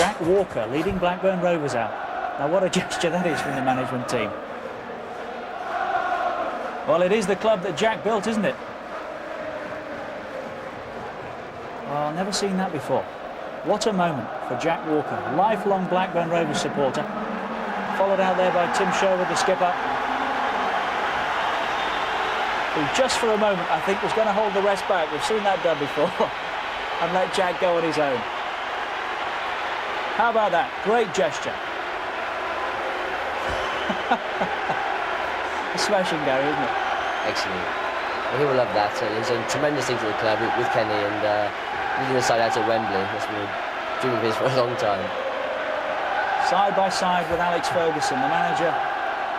Jack Walker leading Blackburn Rovers out. Now what a gesture that is from the management team. Well, it is the club that Jack built, isn't it? Well, never seen that before. What a moment for Jack Walker, lifelong Blackburn Rovers supporter. Followed out there by Tim Sherwood, the skipper, who just for a moment I think was going to hold the rest back. We've seen that done before. And let Jack go on his own. How about that? Great gesture. A smashing Gary, isn't it? Excellent. Well, he will love that. He's done tremendous things at the club with Kenny, and leading the side out at Wembley. That's been a dream of his for a long time. Side by side with Alex Ferguson, the manager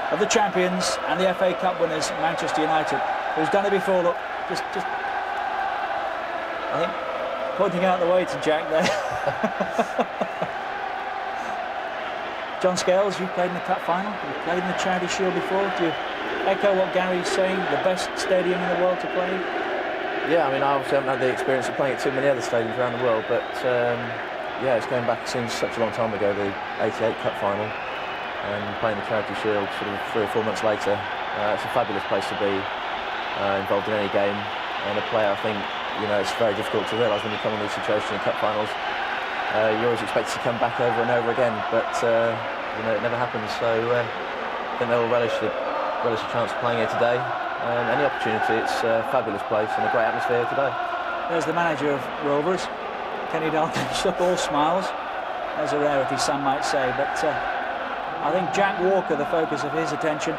of the champions and the FA Cup winners, Manchester United, who's done it before. Look, just I think pointing out the way to Jack there. John Scales, you've played in the Cup final, you've played in the Charity Shield before. Do you echo what Gary's saying, the best stadium in the world to play in? Yeah, I mean, I obviously haven't had the experience of playing at too many other stadiums around the world, but yeah, it's going back, it seems such a long time ago, the '88 Cup final, and playing the Charity Shield sort of 3 or 4 months later. It's a fabulous place to be involved in any game, and a player, I think, you know, it's very difficult to realise when you come in these situations in Cup finals. You always expect to come back over and over again, but you know, it never happens. So I think they'll relish a chance of playing here today. Any opportunity, it's a fabulous place and a great atmosphere today. There's the manager of Rovers, Kenny Dalglish, all smiles. There's a rarity, some might say, but I think Jack Walker, the focus of his attention.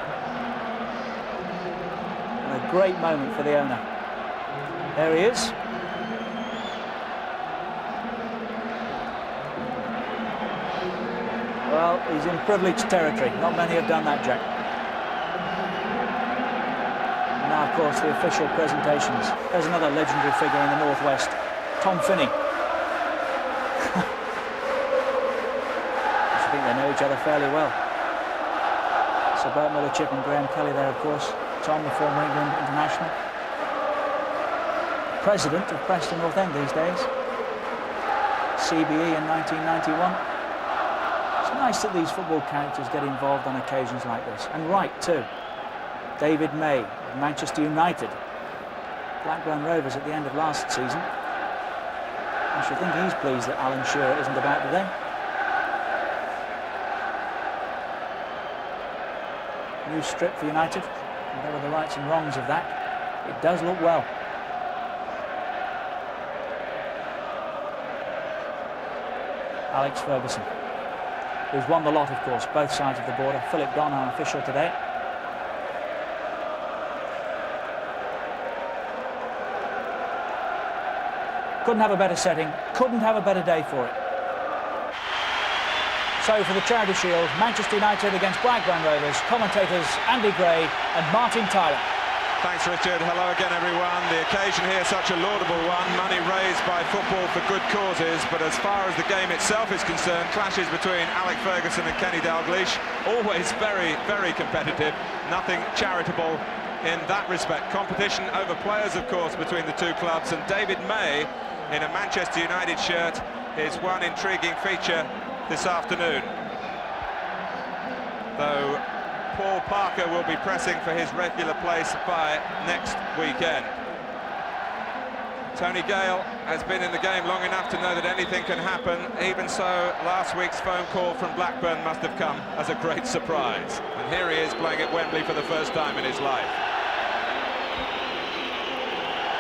And a great moment for the owner. There he is. Well, he's in privileged territory. Not many have done that, Jack. And now, of course, the official presentations. There's another legendary figure in the Northwest, Tom Finney. I think they know each other fairly well. Sir Bert Miller-Chip and Graham Kelly there, of course. Tom, the former England international. President of Preston North End these days. CBE in 1991. It's nice that these football characters get involved on occasions like this, and right too. David May of Manchester United, Blackburn Rovers at the end of last season. I should think he's pleased that Alan Shearer isn't about today. New strip for United, whatever the rights and wrongs of that, it does look well. Alex Ferguson, who's won the lot, of course, both sides of the border. Philip Don, our official today. Couldn't have a better setting, couldn't have a better day for it. So for the Charity Shield, Manchester United against Blackburn Rovers, commentators Andy Gray and Martin Tyler. Thanks, Richard. Hello again, everyone. The occasion here, such a laudable one. Money raised by football for good causes. But as far as the game itself is concerned, clashes between Alex Ferguson and Kenny Dalglish, always very, very competitive. Nothing charitable in that respect. Competition over players, of course, between the two clubs. And David May, in a Manchester United shirt, is one intriguing feature this afternoon. Though Paul Parker will be pressing for his regular place by next weekend. Tony Gale has been in the game long enough to know that anything can happen. Even so, last week's phone call from Blackburn must have come as a great surprise. And here he is playing at Wembley for the first time in his life.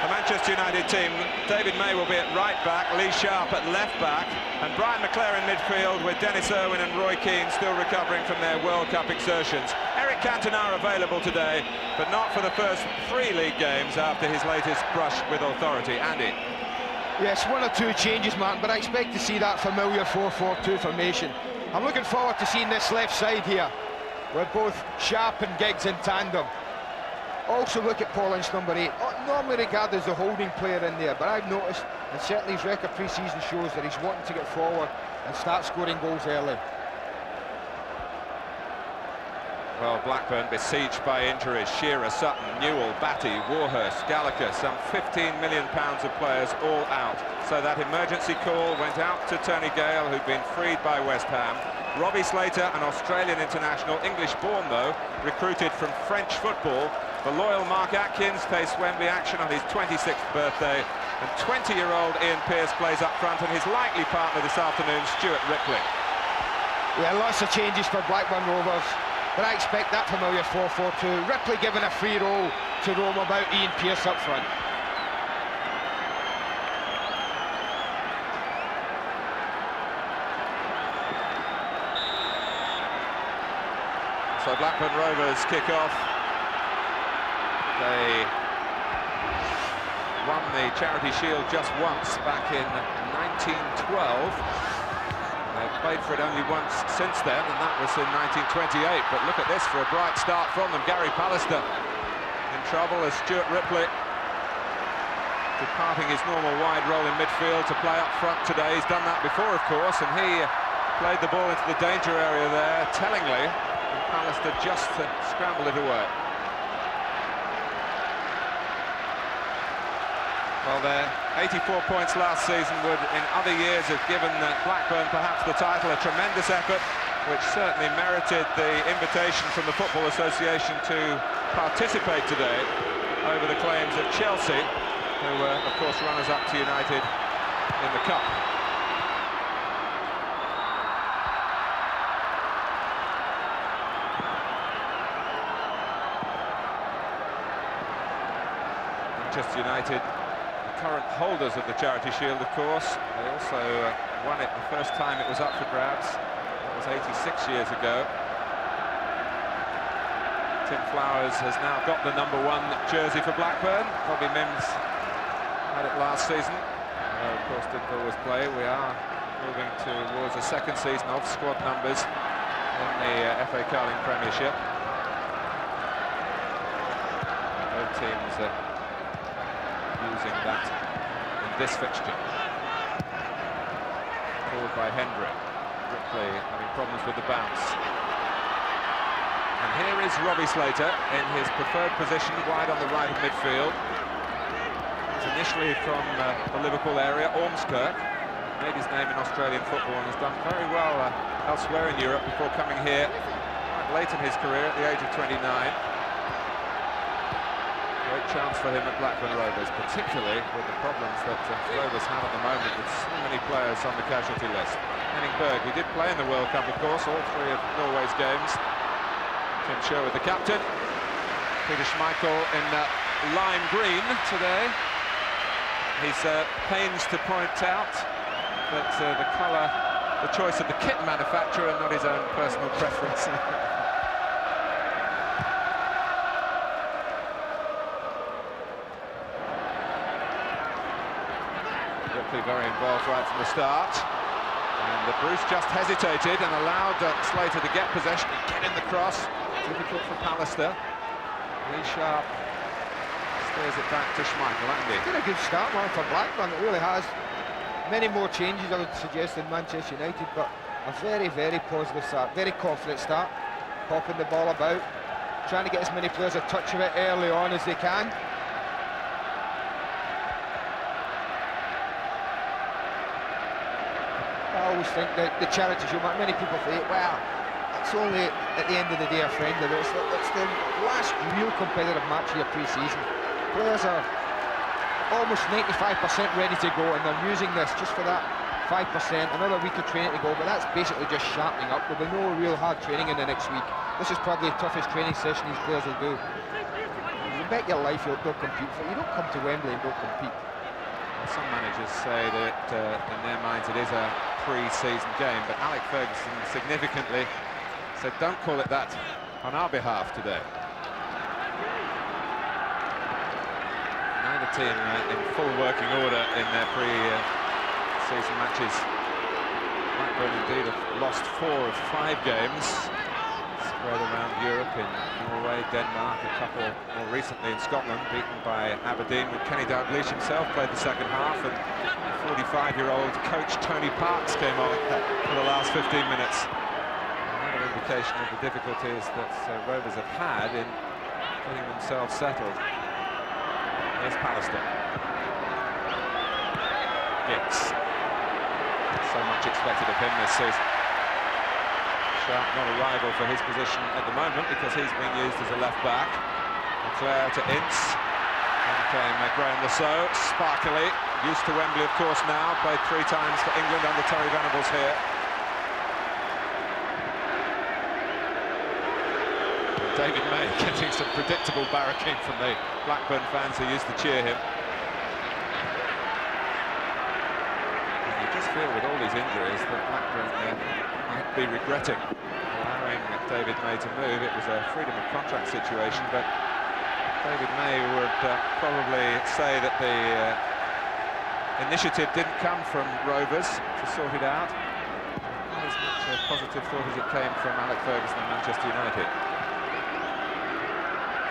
The Manchester United team, David May will be at right back, Lee Sharp at left back, and Brian McClare in midfield with Dennis Irwin and Roy Keane still recovering from their World Cup exertions. Eric Cantona available today, but not for the first 3 league games after his latest brush with authority. Andy. Yes, 1 or 2 changes, Martin, but I expect to see that familiar 4-4-2 formation. I'm looking forward to seeing this left side here, with both Sharp and Giggs in tandem. Also look at Paul Ince, number 8. Normally regarded as a holding player in there, but I've noticed, and certainly his record pre-season shows, that he's wanting to get forward and start scoring goals early. Well, Blackburn besieged by injuries. Shearer, Sutton, Newell, Batty, Warhurst, Gallagher, some £15 million of players all out. So that emergency call went out to Tony Gale, who'd been freed by West Ham. Robbie Slater, an Australian international, English-born though, recruited from French football. The loyal Mark Atkins faced Wembley action on his 26th birthday. And 20-year-old Ian Pearce plays up front, and his likely partner this afternoon, Stuart Ripley. Yeah, lots of changes for Blackburn Rovers, but I expect that familiar 4-4-2. Ripley giving a free roll to roam about Ian Pearce up front. So Blackburn Rovers kick off. They won the Charity Shield just once back in 1912. They've played for it only once since then, and that was in 1928. But look at this for a bright start from them. Gary Pallister in trouble as Stuart Ripley departing his normal wide role in midfield to play up front today. He's done that before, of course, and he played the ball into the danger area there, tellingly, and Pallister just scrambled it away. Well, their 84 points last season would, in other years, have given Blackburn perhaps the title. A tremendous effort, which certainly merited the invitation from the Football Association to participate today over the claims of Chelsea, who were, of course, runners-up to United in the Cup. Manchester United, current holders of the Charity Shield, of course. They also won it the first time it was up for grabs. That was 86 years ago. Tim Flowers has now got the #1 jersey for Blackburn. Bobby Mims had it last season. Of course, didn't always play. We are moving towards a second season of squad numbers in the FA Carling Premiership. Both teams using that in this fixture. Forward by Hendry. Ripley having problems with the bounce. And here is Robbie Slater in his preferred position, wide on the right of midfield. He's initially from the Liverpool area, Ormskirk. Made his name in Australian football and has done very well elsewhere in Europe before coming here quite late in his career at the age of 29. Great chance for him at Blackburn Rovers, particularly with the problems that Rovers have at the moment with so many players on the casualty list. Henning Berg, who did play in the World Cup, of course, all 3 of Norway's games. Tim Sherwood, the captain. Peter Schmeichel in lime green today. He's pains to point out that the colour, the choice of the kit manufacturer, not his own personal preference. Very involved right from the start, and Bruce just hesitated and allowed Slater to get possession and get in the cross. Difficult for Pallister. Lee Sharp steers it back to Schmeichel. Andy. It's been a good start, man, for Blackburn. It really has. Many more changes, I would suggest, than Manchester United, but a very, very positive start, very confident start, popping the ball about, trying to get as many players a touch of it early on as they can. I always think that the Charity Shield, many people think, well, it's only at the end of the day a friendly, but it's the last real competitive match here pre-season. Players are almost 95% ready to go, and they're using this just for that 5%, another week of training to go, but that's basically just sharpening up. There'll be no real hard training in the next week. This is probably the toughest training session these players will do. You bet your life they'll compete for it. You don't come to Wembley and don't compete. Some managers say that in their minds it is a pre-season game, but Alec Ferguson significantly said don't call it that on our behalf today. Neither team in full working order in their pre-season matches. Blackburn indeed have lost 4 of 5 games spread around Europe, in Norway, Denmark, a couple more recently in Scotland, beaten by Aberdeen, when Kenny Dalglish himself played the second half, and 45-year-old coach Tony Parkes came on for the last 15 minutes. That would indication of the difficulties that Rovers have had in getting themselves settled. Here's Pallister. Giggs. So much expected of him this season. Sharp not a rival for his position at the moment because he's being used as a left-back. Leclerc to Ince. And came Graham Lasso, sparkily. Used to Wembley, of course, now. Played 3 times for England under Terry Venables here. David May getting some predictable barracking from the Blackburn fans who used to cheer him. And you just feel with all these injuries that Blackburn might be regretting allowing David May to move. It was a freedom of contract situation, but David May would probably say that the initiative didn't come from Rovers to sort it out. Not as much a positive thought as it came from Alex Ferguson and Manchester United.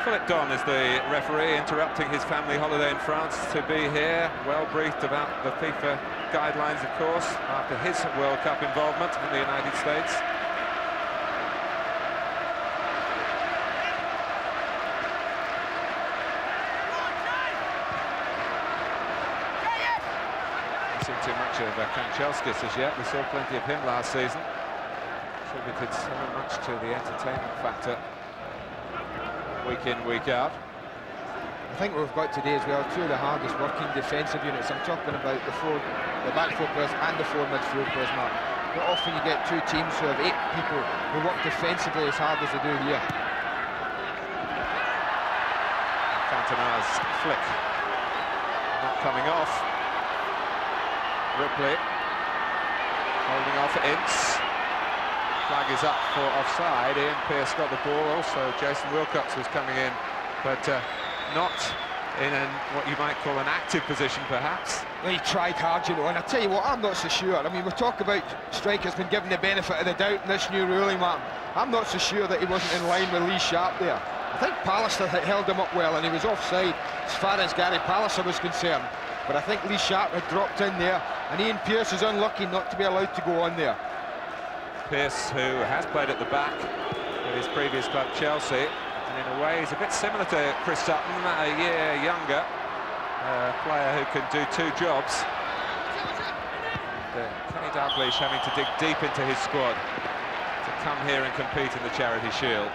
Philip Don is the referee, interrupting his family holiday in France to be here. Well briefed about the FIFA guidelines, of course, after his World Cup involvement in the United States. Not seen too much of Kanchelskis as yet. We saw plenty of him last season. Contributed so much to the entertainment factor. Week in, week out. I think what we've got today as well, 2 of the hardest working defensive units. I'm talking about the back 4 players and the 4 midfield players, Mark. Not often you get 2 teams who have 8 people who work defensively as hard as they do here. Cantona's flick not coming off. Ripley holding off Ince. Flag is up for offside. Ian Pearce got the ball. Also, Jason Wilcox was coming in, but not in what you might call an active position, perhaps. Well, he tried hard, you know, and I tell you what, I'm not so sure. I mean, we talk about strikers been given the benefit of the doubt in this new ruling, Martin. I'm not so sure that he wasn't in line with Lee Sharp there. I think Pallister had held him up well, and he was offside as far as Gary Pallister was concerned. But I think Lee Sharp had dropped in there, and Ian Pearce is unlucky not to be allowed to go on there. Pearce, who has played at the back with his previous club Chelsea, and in a way he's a bit similar to Chris Sutton, a year younger, a player who can do 2 jobs. Kenny Dalglish having to dig deep into his squad to come here and compete in the Charity Shield.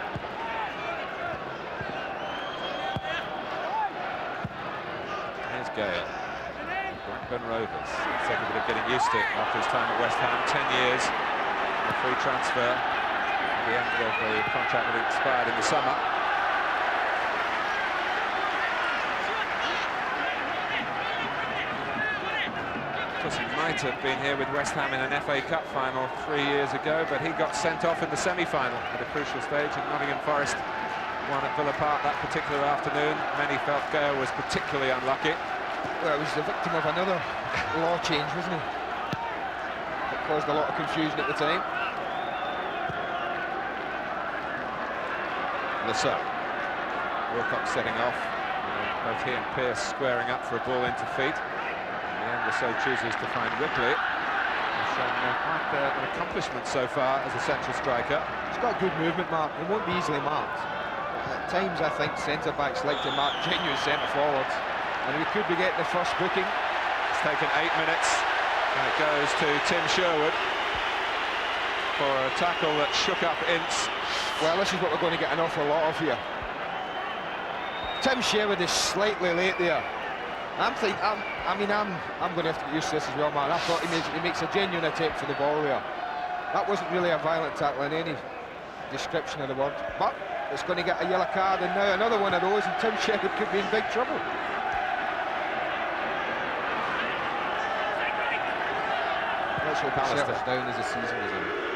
Here's Gale. Blackburn Rovers. Taking a bit of getting used to it after his time at West Ham, 10 years. A free transfer at the end of the contract that expired in the summer. Of course, he might have been here with West Ham in an FA Cup final 3 years ago, but he got sent off in the semi-final at a crucial stage, and Nottingham Forest won at Villa Park that particular afternoon. Many felt Gale was particularly unlucky. Well, he was the victim of another law change, wasn't he? That caused a lot of confusion at the time. Lasso. Wilcox setting off. Both he and Pearce squaring up for a ball into feet. In the end, Lasso chooses to find Ripley. He's shown quite an accomplishment so far as a central striker. He's got good movement, Mark. He won't be easily marked. At times, I think centre-backs like to mark genuine centre-forwards. And we could be getting the first booking. It's taken 8 minutes. And it goes to Tim Sherwood for a tackle that shook up Ince. Well, this is what we're going to get an awful lot of here. Tim Sherwood is slightly late there. I'm going to have to get used to this as well, man. I thought he makes a genuine attempt for the ball there. That wasn't really a violent tackle in any description of the word. But it's going to get a yellow card, and now another one of those, and Tim Sherwood could be in big trouble. Let's hope it settles down as the season goes on.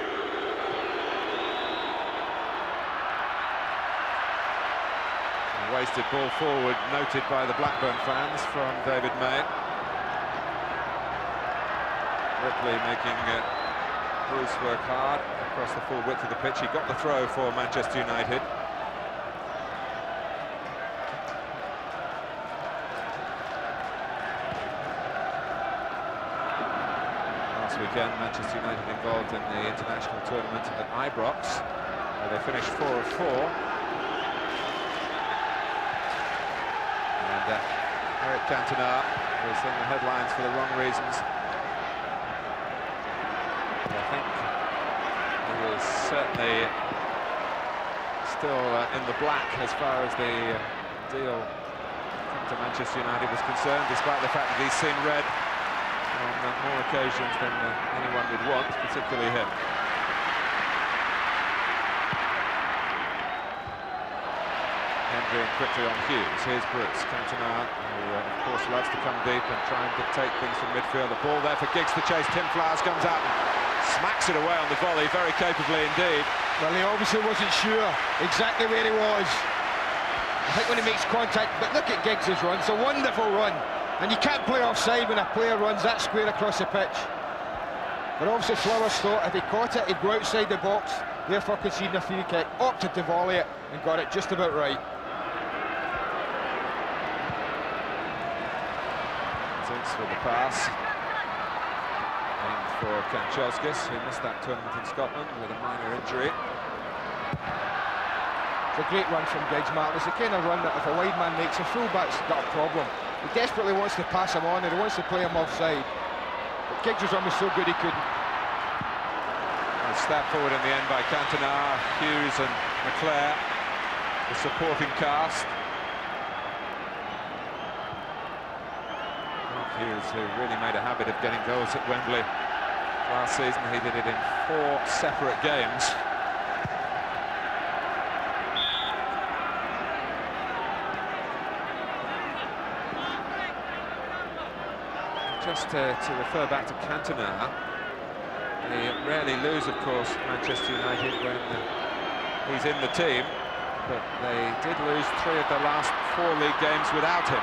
Wasted ball forward, noted by the Blackburn fans from David May. Ripley making Bruce work hard across the full width of the pitch. He got the throw for Manchester United. Last weekend, Manchester United involved in the international tournament at Ibrox. where they finished 4 of 4. And Eric Cantona was in the headlines for the wrong reasons. And I think he was certainly still in the black as far as the deal to Manchester United was concerned, despite the fact that he's seen red on more occasions than anyone would want, particularly him. Henry quickly on Hughes. Here's Brooks. Cantona, who of course loves to come deep and try and dictate things from midfield. The ball there for Giggs to chase. Tim Flowers comes out and smacks it away on the volley, very capably indeed. Well, he obviously wasn't sure exactly where he was. I think when he makes contact, but look at Giggs' run. It's a wonderful run. And you can't play offside when a player runs that square across the pitch. But obviously Flowers thought if he caught it, he'd go outside the box, therefore conceding a free kick, opted to volley it and got it just about right. For the pass, and for Kanchelskis, who missed that tournament in Scotland with a minor injury. It's a great run from Giggs, Mark. It's the kind of run that if a wide man makes, a full-back's got a problem. He desperately wants to pass him on and he wants to play him offside. But Giggs' run was so good he couldn't. And stabbed forward in the end by Cantona, Hughes and McClare, the supporting cast. Hughes, who really made a habit of getting goals at Wembley last season. He did it in 4 separate games. Just to refer back to Cantona, they rarely lose, of course, Manchester United when he's in the team, but they did lose 3 of the last 4 league games without him.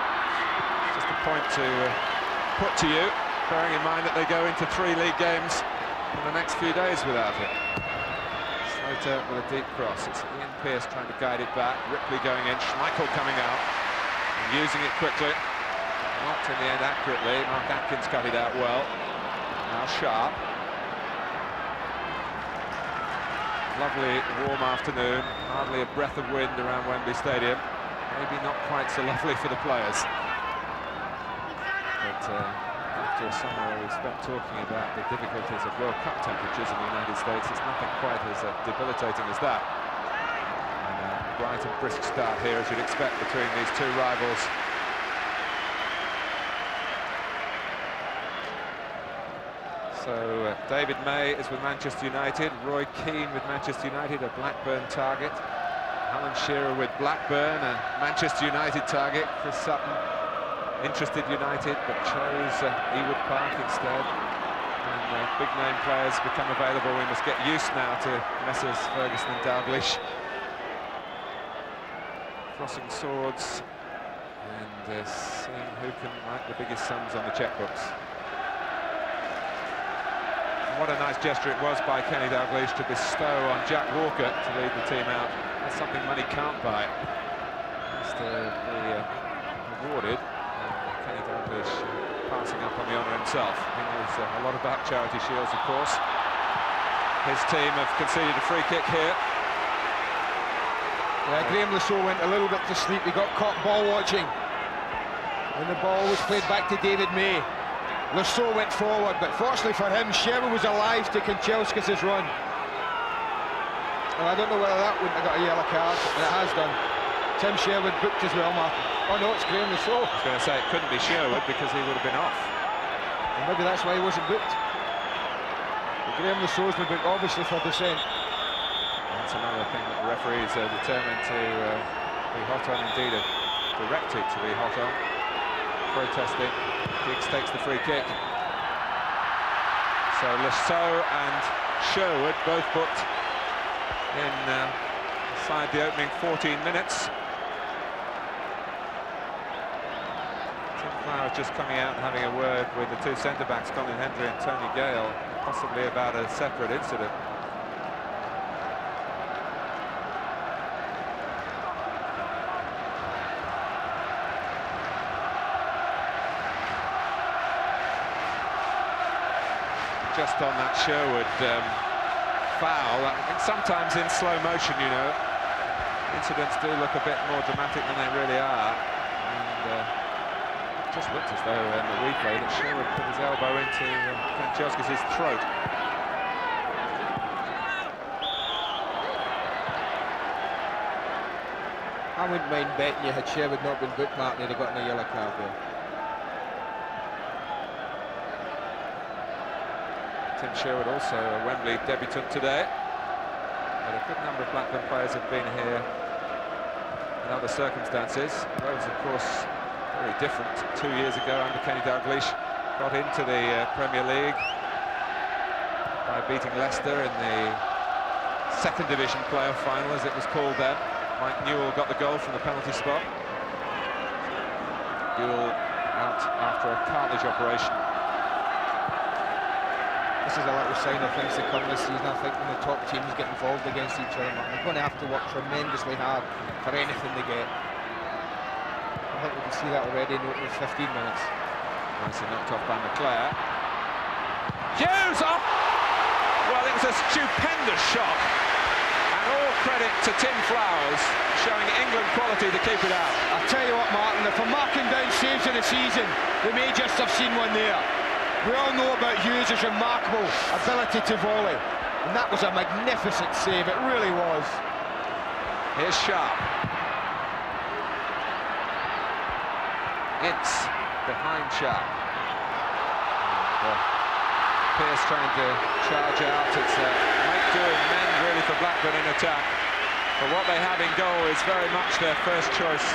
Just a point to put to you, bearing in mind that they go into 3 league games in the next few days without him. Slater with a deep cross. It's Ian Pearce trying to guide it back. Ripley going in, Schmeichel coming out and using it quickly. Not in the end accurately. Mark Atkins cut it out well. Now Sharp. Lovely warm afternoon. Hardly a breath of wind around Wembley Stadium. Maybe not quite so lovely for the players. But after a summer where we've spent talking about the difficulties of World Cup temperatures in the United States, it's nothing quite as debilitating as that. And a bright and brisk start here, as you'd expect, between these 2 rivals. So David May is with Manchester United, Roy Keane with Manchester United, a Blackburn target. Alan Shearer with Blackburn, a Manchester United target. Chris Sutton, interested United, but chose Ewood Park instead. And big name players become available. We must get used now to Messrs Ferguson and Dalglish. Crossing swords and seeing who can write the biggest sums on the checkbooks. What a nice gesture it was by Kenny Dalglish to bestow on Jack Walker to lead the team out. That's something money can't buy. Has to be awarded. Kenny Dalglish passing up on the honour himself. He knows a lot about charity shields, of course. His team have conceded a free kick here. Yeah, Graham Lasso went a little bit to sleep. He got caught ball watching. And the ball was played back to David May. Lasso went forward, but fortunately for him, Shearer was alive to Kanchelskis' run. And I don't know whether that wouldn't have got a yellow card, and it has done. Tim Sherwood booked as well, Martin. Oh no, it's Graham Lasso. I was going to say it couldn't be Sherwood because he would have been off. And maybe that's why he wasn't booked. But Graham Lasso's been booked, obviously, for dissent. That's another thing that referees are determined to be hot on, indeed are directed to be hot on. Protesting. Giggs takes the free kick. So Lasso and Sherwood both booked inside the opening 14 minutes. Tim Flowers just coming out and having a word with the 2 centre-backs, Colin Hendry and Tony Gale, possibly about a separate incident. Just on that Sherwood foul. I think sometimes in slow motion, you know, incidents do look a bit more dramatic than they really are. And it just looked as though in the replay that Sherwood put his elbow into Kanchelskis' throat. I wouldn't mind betting you had Sherwood not been bookmarked, they'd have gotten a yellow card there. Tim Sherwood, also a Wembley debutant today. But a good number of Blackburn players have been here in other circumstances. Rovers, of course, very different 2 years ago under Kenny Dalglish. Got into the Premier League by beating Leicester in the second division playoff final, as it was called then. Mike Newell got the goal from the penalty spot. Newell out after a cartilage operation. This is a little sign of things to come this season. I think when the top teams get involved against each other, they're going to have to work tremendously hard for anything they get. I think we can see that already in the opening 15 minutes. Nicely knocked off by McClare. Hughes off! Well, it was a stupendous shot. And all credit to Tim Flowers, showing England quality to keep it out. I'll tell you what, Martin, if we're marking down saves in the season, we may just have seen one there. We all know about Hughes' remarkable ability to volley, and that was a magnificent save, it really was. Here's Sharp. Ince behind Sharp. Pearce trying to charge out. It's make do and mend really for Blackburn in attack. But what they have in goal is very much their first choice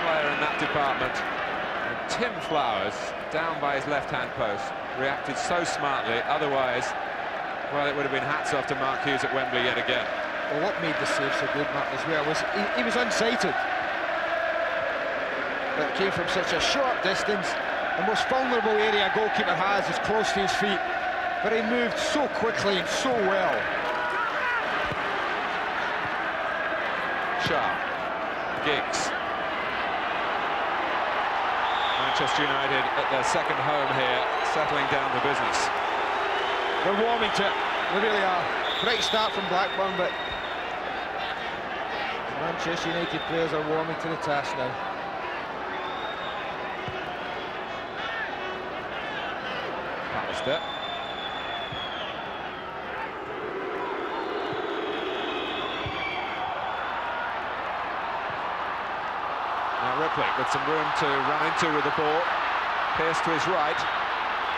player in that department. And Tim Flowers, down by his left-hand post, reacted so smartly. Otherwise, well, it would have been hats off to Mark Hughes at Wembley yet again. Well, what made the save so good, Martin, as well, was he was unsighted. But it came from such a short distance. The most vulnerable area a goalkeeper has is close to his feet. But he moved so quickly and so well. Sharp. Giggs. Manchester United at their second home here, settling down to business. They're warming to it, they really are. Great start from Blackburn, but Manchester United players are warming to the task now. Pallister. Now Ripley with some room to run into with the ball. Pearce to his right.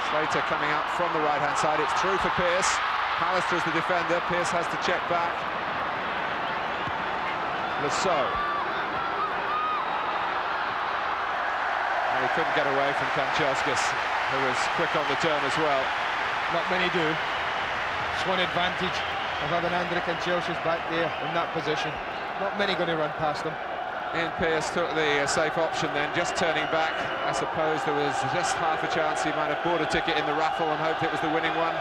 Slater coming out from the right-hand side. It's through for Pearce. Pallister is the defender. Pearce has to check back. Lasso. And he couldn't get away from Kanchelskis, who was quick on the turn as well. Not many do. It's one advantage of having Andre Kanchelskis back there in that position. Not many going to run past him. Ian Pearce took the safe option then, just turning back. I suppose there was just half a chance he might have bought a ticket in the raffle and hoped it was the winning one.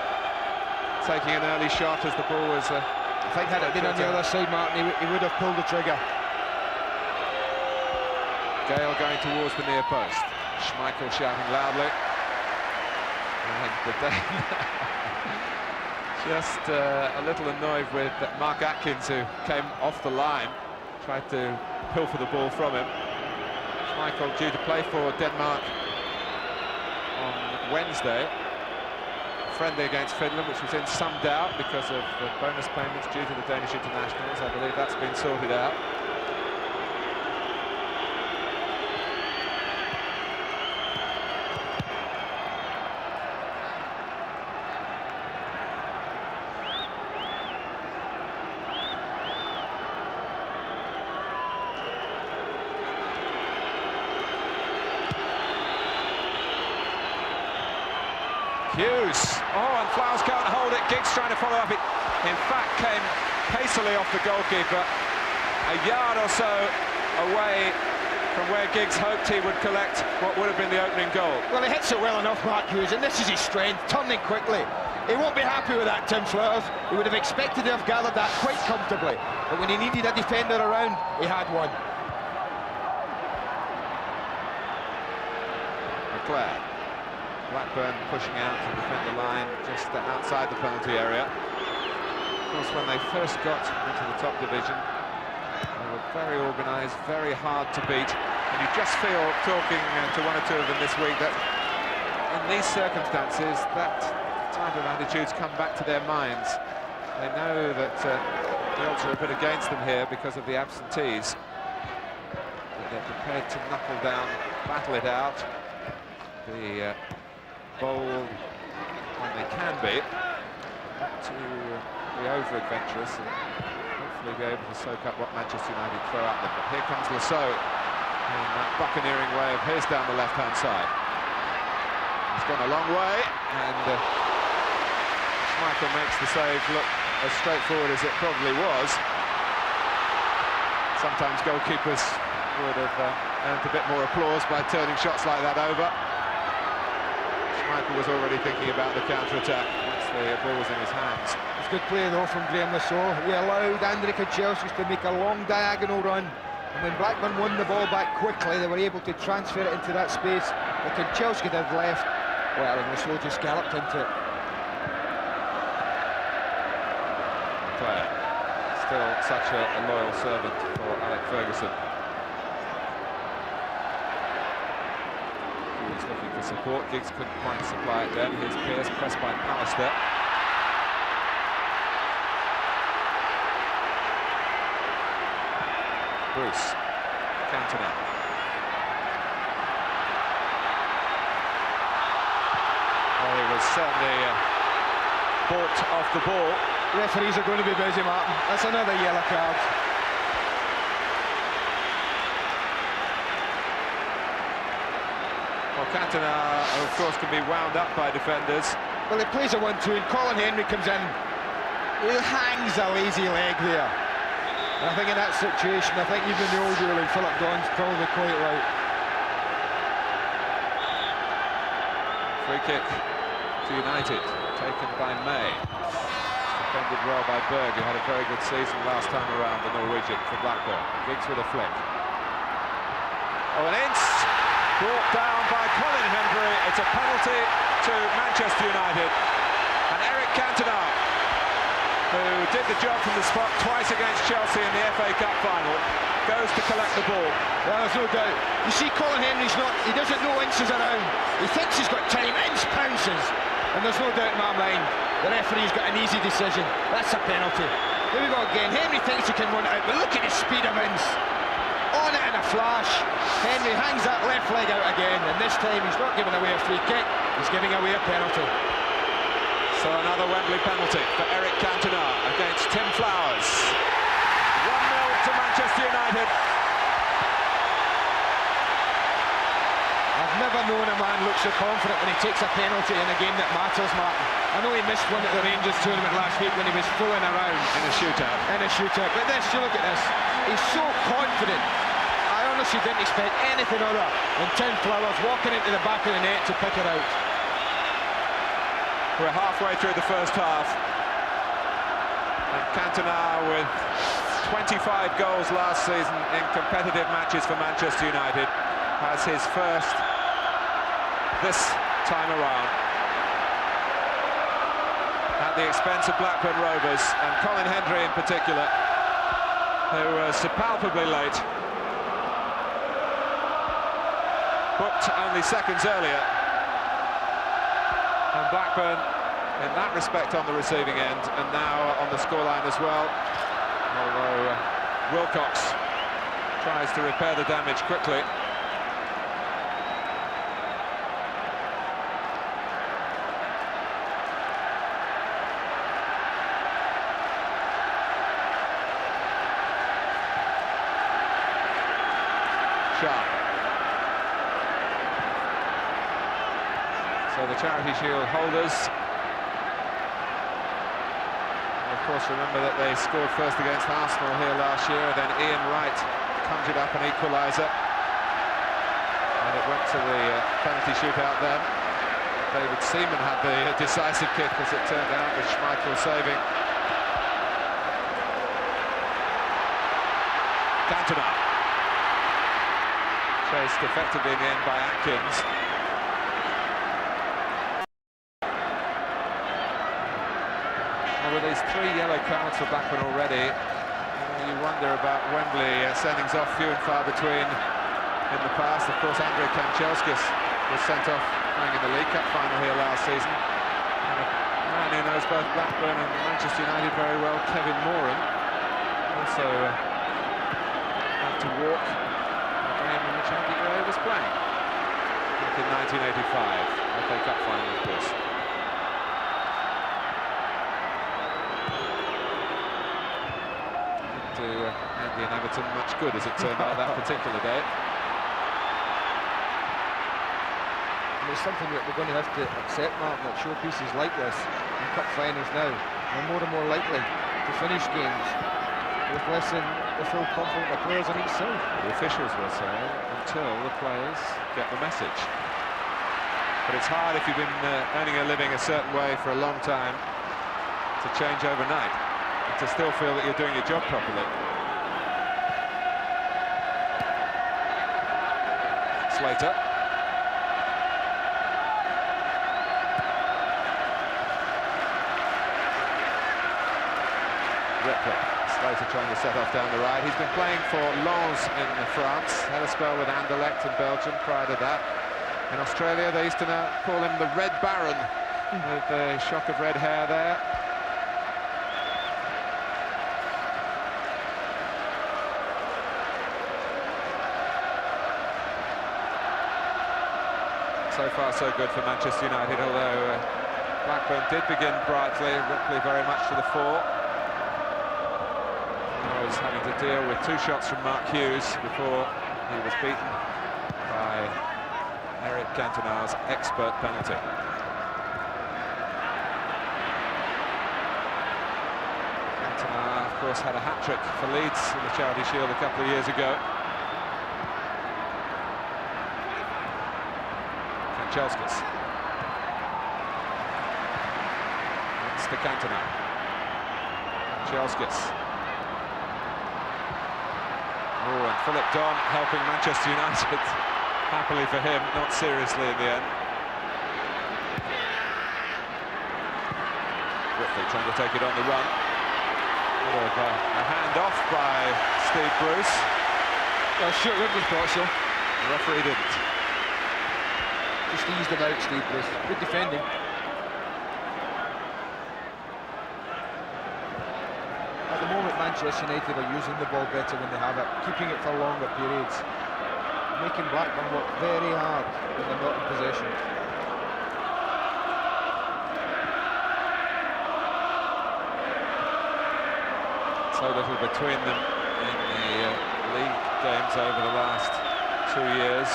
Taking an early shot as the ball was... I think had it been on the other side, Martin, he would have pulled the trigger. Gale going towards the near post. Schmeichel shouting loudly. And the Dane just a little annoyed with Mark Atkins, who came off the line, tried to pilfer the ball from him. Schmeichel due to play for Denmark on Wednesday. Friendly against Finland, which was in some doubt because of the bonus payments due to the Danish internationals. I believe that's been sorted out. Hughes, and Flowers can't hold it. Giggs trying to follow up. It, in fact, came pacily off the goalkeeper, a yard or so away from where Giggs hoped he would collect what would have been the opening goal. Well, he hits it well enough, Mark Hughes, and this is his strength, turning quickly. He won't be happy with that, Tim Flowers. He would have expected to have gathered that quite comfortably, but when he needed a defender around, he had one. McClare. Blackburn pushing out to defend the line just outside the penalty area. course, when they first got into the top division, they were very organised, very hard to beat. And you just feel, talking to one or two of them this week, that in these circumstances, that type of attitudes come back to their minds. They know that the odds are a bit against them here because of the absentees. But they're prepared to knuckle down, battle it out, be bold when they can be, not to be over-adventurous and hopefully be able to soak up what Manchester United throw at them. But here comes Lasseau in that buccaneering way of his down the left-hand side. He's gone a long way, and Schmeichel makes the save look as straightforward as it probably was. Sometimes goalkeepers would have earned a bit more applause by turning shots like that over. Schmeichel was already thinking about the counter-attack once the ball was in his hands. It's good play though from Graham Lasseau. He allowed Andrei Kanchelskis to make a long diagonal run, and when Blackburn won the ball back quickly, they were able to transfer it into that space that Kanchelskis had left. Well, and Lasseau just galloped into it. Player, still such a loyal servant for Alex Ferguson. He was looking for support. Giggs couldn't quite supply it then. Here's Pearce, pressed by Pallister. Bruce, Cantona. Well, he was certainly bought off the ball. Referees are going to be busy, Martin. That's another yellow card. Well, Cantona, of course, can be wound up by defenders. Well, he plays a 1-2 and Colin Henry comes in. He hangs a lazy leg there. And I think in that situation, I think even the old ruling, Philip Dawn's probably quite right. Free kick to United, taken by May. Defended well by Berg, who had a very good season last time around, the Norwegian, for Blackburn. Giggs with a flick. Oh, and Ince brought down by Colin Henry. It's a penalty to Manchester United. And Eric Cantona, who did the job from the spot twice against Chelsea in the FA Cup final, goes to collect the ball. Well, there's no doubt. You see, Colin Henry's not, he doesn't know Ince is around. He thinks he's got time, Ince pounces. And there's no doubt in my mind, the referee's got an easy decision. That's a penalty. Here we go again. Henry thinks he can run it out, but look at the speed of Ince. On it in a flash. Henry hangs that left leg out again, and this time he's not giving away a free kick, he's giving away a penalty. So another Wembley penalty for Eric Cantona against Tim Flowers. 1-0 to Manchester United. I've never known a man look so confident when he takes a penalty in a game that matters, Martin. I know he missed one at the Rangers tournament last week when he was fooling around. In a shootout. But this, you look at this, he's so confident. I honestly didn't expect anything other than Tim Flowers walking into the back of the net to pick it out. We're halfway through the first half. And Cantona with 25 goals last season in competitive matches for Manchester United has his first this time around at the expense of Blackburn Rovers, and Colin Henry in particular, who was palpably late, booked only seconds earlier, and Blackburn in that respect on the receiving end, and now on the scoreline as well, although Wilcox tries to repair the damage quickly. So the Charity Shield holders, and of course remember that they scored first against Arsenal here last year, and then Ian Wright conjured up an equaliser, and it went to the penalty shootout then. David Seaman had the decisive kick, as it turned out, with Schmeichel saving. Cantona. Chased effectively in the end by Atkins. Well, with these 3 yellow cards for Blackburn already, you wonder about Wembley sendings off few and far between in the past. Of course, Andrei Kanchelskis was sent off playing in the League Cup final here last season. And a man who knows both Blackburn and Manchester United very well, Kevin Moran, also had to walk a game in which Andy Gray was playing back in 1985, FA Cup final, of course. To Andy and Everton much good, as it turned out that particular day. And it's something that we're going to have to accept, Martin, that showpieces like this in cup finals now are more and more likely to finish games with less than the full complement of players on each side. The officials will say, until the players get the message. But it's hard if you've been earning a living a certain way for a long time to change overnight, and to still feel that you're doing your job properly. Slater. Ripley. Slater trying to set off down the right. He's been playing for Lens in France. Had a spell with Anderlecht in Belgium prior to that. In Australia, they used to call him the Red Baron, with a shock of red hair there. So far so good for Manchester United, although Blackburn did begin brightly. Ripley very much to the fore. I was having to deal with 2 shots from Mark Hughes before he was beaten by Eric Cantona's expert penalty. Cantona, of course, had a hat-trick for Leeds in the Charity Shield a couple of years ago. Kanchelskis. It's to Cantona. Kanchelskis. Oh, and Philip Don helping Manchester United. Happily for him, not seriously in the end. Ripley trying to take it on the run. A hand off by Steve Bruce. Well, sure, Rivers thought so. The referee didn't. Just eased him out, Steve Bruce. Good defending. At the moment, Manchester United are using the ball better when they have it, keeping it for longer periods, making Blackburn work very hard when they're not in possession. So little between them in the league games over the last 2 years.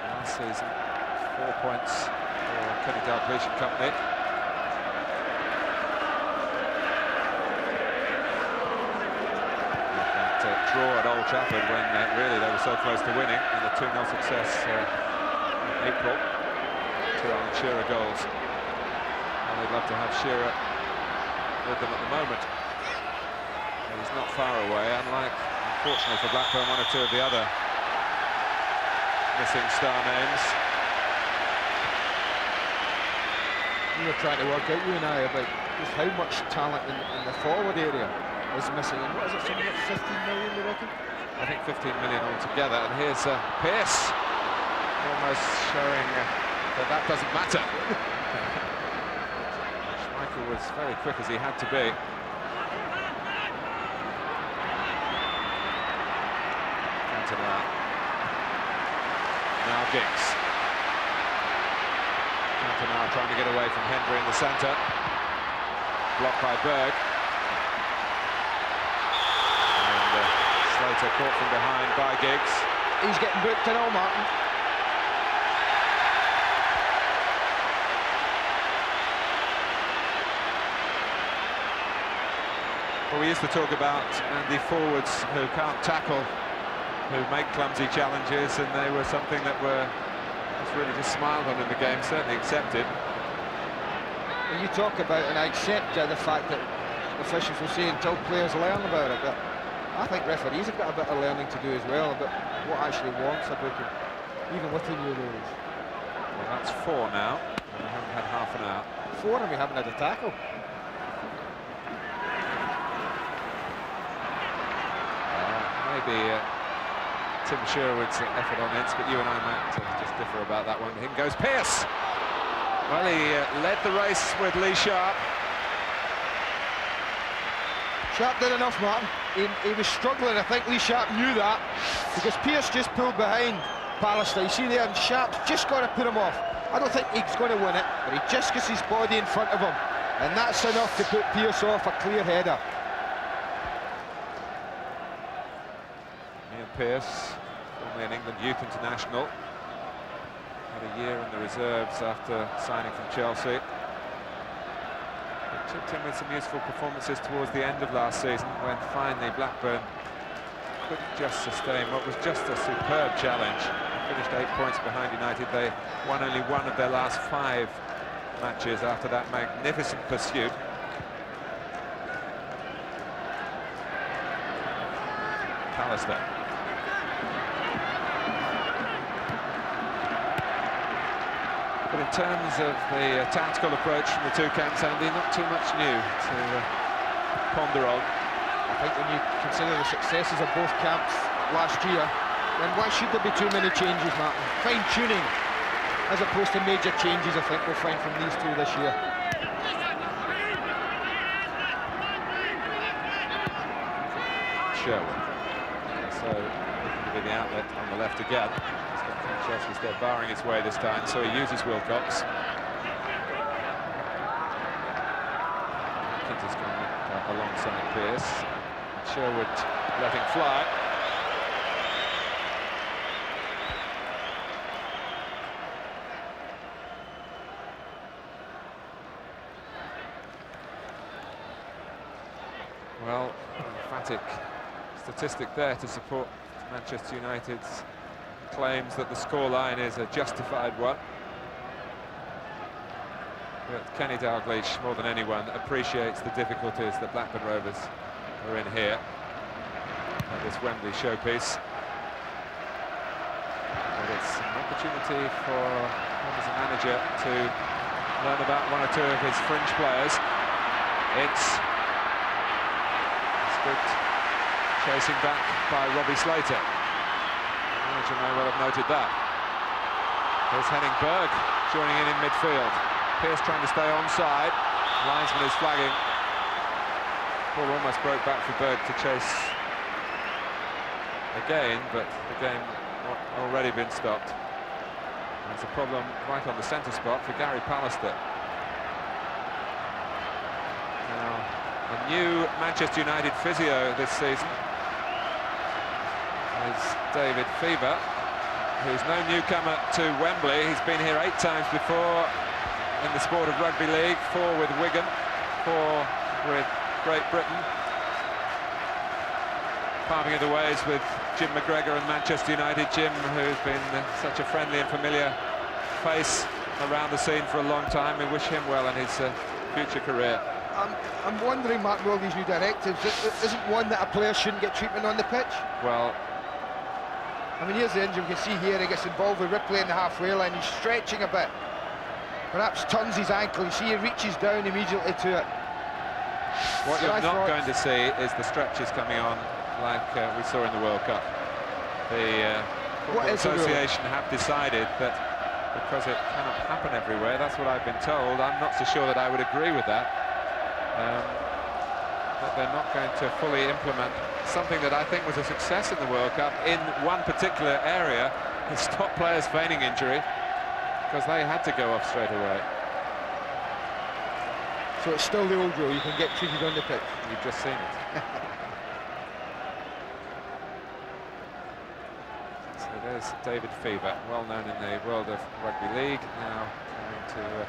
Last season, 4 points for Kenny Dalglish and company. That draw at Old Trafford when really they were so close to winning, and the 2-0 success in April. 2 Alan Shearer goals. And they'd love to have Shearer with them at the moment. He's not far away, unlike, unfortunately for Blackburn, 1 or 2 of the other missing star names. We were trying to work out, you and I, about just how much talent in the forward area is missing. And what is it, something like 15 million, you reckon? I think 15 million altogether. And here's Pearce, almost showing that doesn't matter. Schmeichel was very quick as he had to be. Cantona. Now Giggs. Cantona trying to get away from Hendry in the centre. Blocked by Berg. And Slater caught from behind by Giggs. He's getting booked and all, Martin. Well, we used to talk about the forwards who can't tackle, who make clumsy challenges, and they were something that was really just smiled on in the game, certainly accepted. Well, you talk about, and I accept the fact that officials will say until players learn about it, but I think referees have got a bit of learning to do as well about what actually warrants a booking. even with the new rules. Well, that's 4 now, and we haven't had half an hour. 4 and we haven't had a tackle. Maybe Tim Sherwood's effort on it, but you and I, Matt, just differ about that one. In goes Pearce. Well, he led the race with Lee Sharp. Sharp did enough, Martin. He was struggling. I think Lee Sharp knew that, because Pearce just pulled behind Pallister. You see there, and Sharp's just got to put him off. I don't think he's going to win it, but he just gets his body in front of him, and that's enough to put Pearce off a clear header. Ian Pearce, formerly an England youth international, had a year in the reserves after signing from Chelsea. It chipped in with some useful performances towards the end of last season, when finally Blackburn couldn't just sustain what was just a superb challenge. They finished 8 points behind United. They won only 1 of their last 5 matches after that magnificent pursuit. Pallister. But in terms of the tactical approach from the two camps, Andy, not too much new to ponder on. I think when you consider the successes of both camps last year, then why should there be too many changes, Martin? Fine-tuning, as opposed to major changes, I think we'll find from these two this year. Sherwood. So, looking to be the outlet on the left again. Chelsea's there barring his way this time, so he uses Wilcox. Kins has gone alongside Pearce. Sherwood letting fly. Well, an emphatic statistic there to support Manchester United's claims that the scoreline is a justified one. But Kenny Dalglish, more than anyone, appreciates the difficulties that Blackburn Rovers are in here at this Wembley showpiece. But it's an opportunity for him as a manager to learn about 1 or 2 of his fringe players. It's good chasing back by Robbie Slater. You may well have noted that. Here's Henning Berg joining in midfield. Pearce trying to stay onside. Linesman is flagging. Ball almost broke back for Berg to chase again, but the game already been stopped. There's a problem right on the centre spot for Gary Pallister. Now, a new Manchester United physio this season is David Fever, who's no newcomer to Wembley. He's been here 8 times before in the sport of rugby league, 4 with Wigan, 4 with Great Britain. Parting of the ways with Jim McGregor and Manchester United. Jim, who's been such a friendly and familiar face around the scene for a long time. We wish him well in his future career. I'm wondering, Mark, with all these new directives, isn't one that a player shouldn't get treatment on the pitch? Well, I mean, here's the injury. We can see here he gets involved with Ripley in the halfway line. He's stretching a bit. Perhaps turns his ankle. You see he reaches down immediately to it. What you're not going to see is the stretches coming on like we saw in the World Cup. The Football Association have decided that because it cannot happen everywhere, that's what I've been told. I'm not so sure that I would agree with that. That they're not going to fully implement something that I think was a success in the World Cup in one particular area, and stop players feigning injury, because they had to go off straight away. So it's still the old rule, you can get treated on the pitch. You've just seen it. So there's David Fever, well known in the world of rugby league, now trying to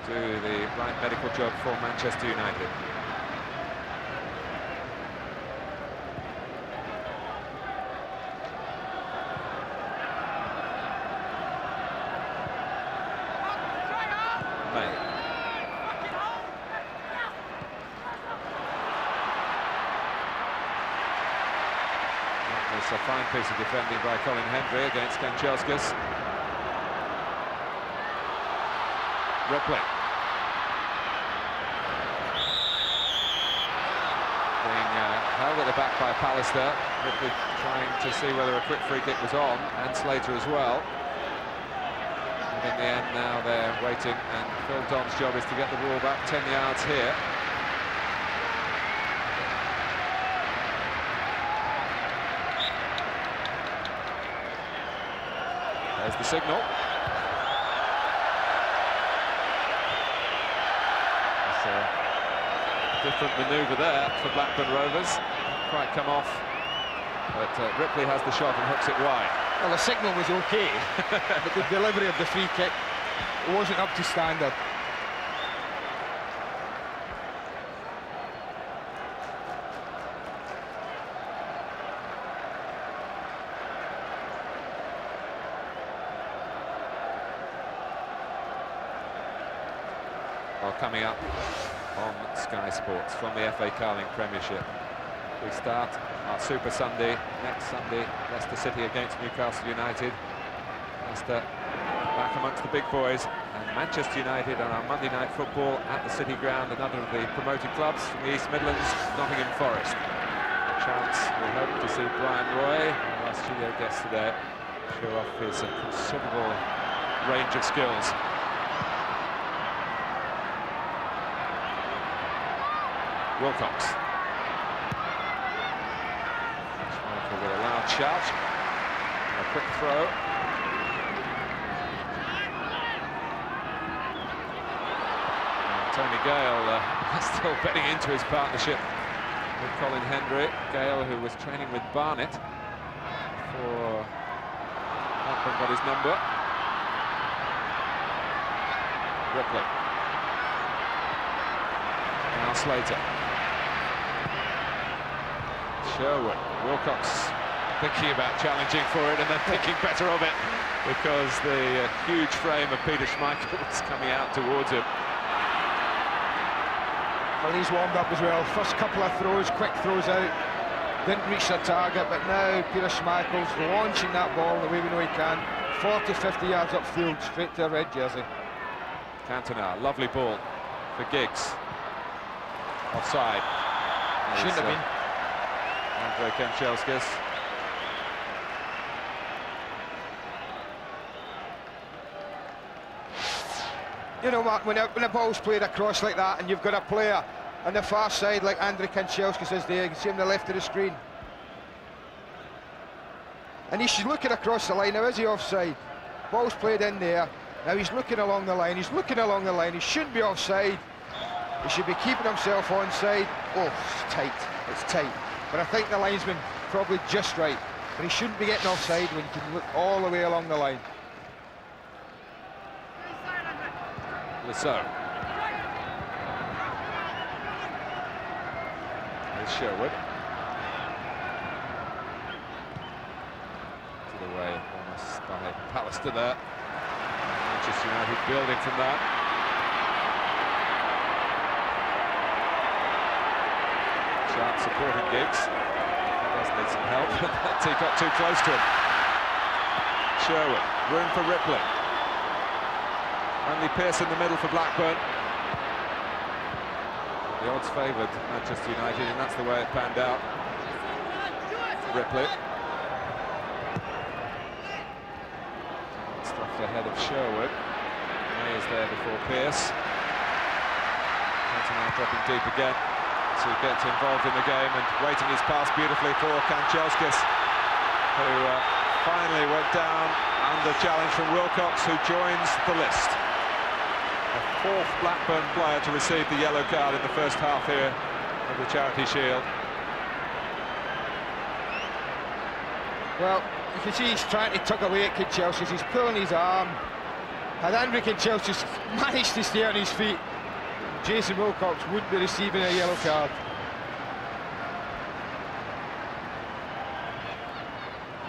do the right medical job for Manchester United. That's a fine piece of defending by Colin Hendry against Kanchelskis. Ripley. Being held at the back by Pallister. Ripley trying to see whether a quick free kick was on, and Slater as well. And in the end now they're waiting, and Phil Don's job is to get the ball back 10 yards here. There's the signal. It's a different manoeuvre there for Blackburn Rovers. Quite come off, but Ripley has the shot and hooks it wide. Well, the signal was okay, but the delivery of the free kick wasn't up to standard. Well, coming up on Sky Sports from the FA Carling Premiership, we start our Super Sunday next Sunday. Leicester City against Newcastle United. Leicester back amongst the big boys, and Manchester United on our Monday Night Football at the City Ground, another of the promoted clubs from the East Midlands, Nottingham Forest. A chance, we hope, to see Brian Roy, our studio guest today, show off his considerable range of skills. Wilcox. With a loud shout. A quick throw. And Tony Gale still betting into his partnership with Colin Hendry. Gale, who was training with Barnet for Blackburn, got his number. Ripley. Now Slater. Sherwood. Wilcox thinking about challenging for it and then thinking better of it, because the huge frame of Peter Schmeichel was coming out towards him. Well, he's warmed up as well. First couple of throws, quick throws out, didn't reach their target, but now Peter Schmeichel's launching that ball the way we know he can. 40, 50 yards upfield, straight to a red jersey. Cantona, lovely ball for Giggs. Offside. Shouldn't have been. Andrei Kanchelskis. You know, Mark, when a ball's played across like that and you've got a player on the far side like Andrei Kanchelskis is there, you can see him on the left of the screen. And he's looking across the line. Now, is he offside? Ball's played in there. Now he's looking along the line. He's looking along the line. He shouldn't be offside. He should be keeping himself onside. Oh, it's tight. It's tight. But I think the linesman probably just right. But he shouldn't be getting offside when he can look all the way along the line. Lasso. Here's Sherwood. To the way almost by Pallister there. Manchester United building from that. Sharp supporting Giggs. He does need some help, but he got too close to him. Sherwood, room for Ripley. Only Pearce in the middle for Blackburn. The odds favoured Manchester United, and that's the way it panned out. Ripley. Stuffed ahead of Sherwood. May is there before Pearce. Cantona dropping deep again to get involved in the game and waiting his pass beautifully for Kanchelskis, who finally went down under challenge from Wilcox, who joins the list. The fourth Blackburn player to receive the yellow card in the first half here of the Charity Shield. Well, you can see he's trying to tug away at Kanchelskis. He's pulling his arm. Had Andrei Kanchelskis managed to stay on his feet, Jason Wilcox wouldn't be receiving a yellow card.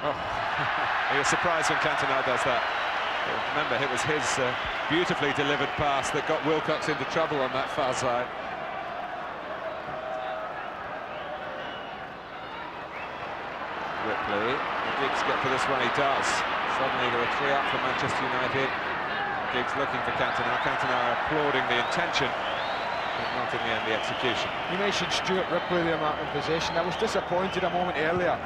Oh, you're surprised when Cantona does that. Remember, it was his beautifully delivered pass that got Wilcox into trouble on that far side. Ripley. quickly. Giggs get to this one, he does. Suddenly there are 3 up for Manchester United. Giggs looking for Cantona. Cantona applauding the intention, but not in the end the execution. You mentioned Stuart Ripley there, Mark, in possession. I was disappointed a moment earlier.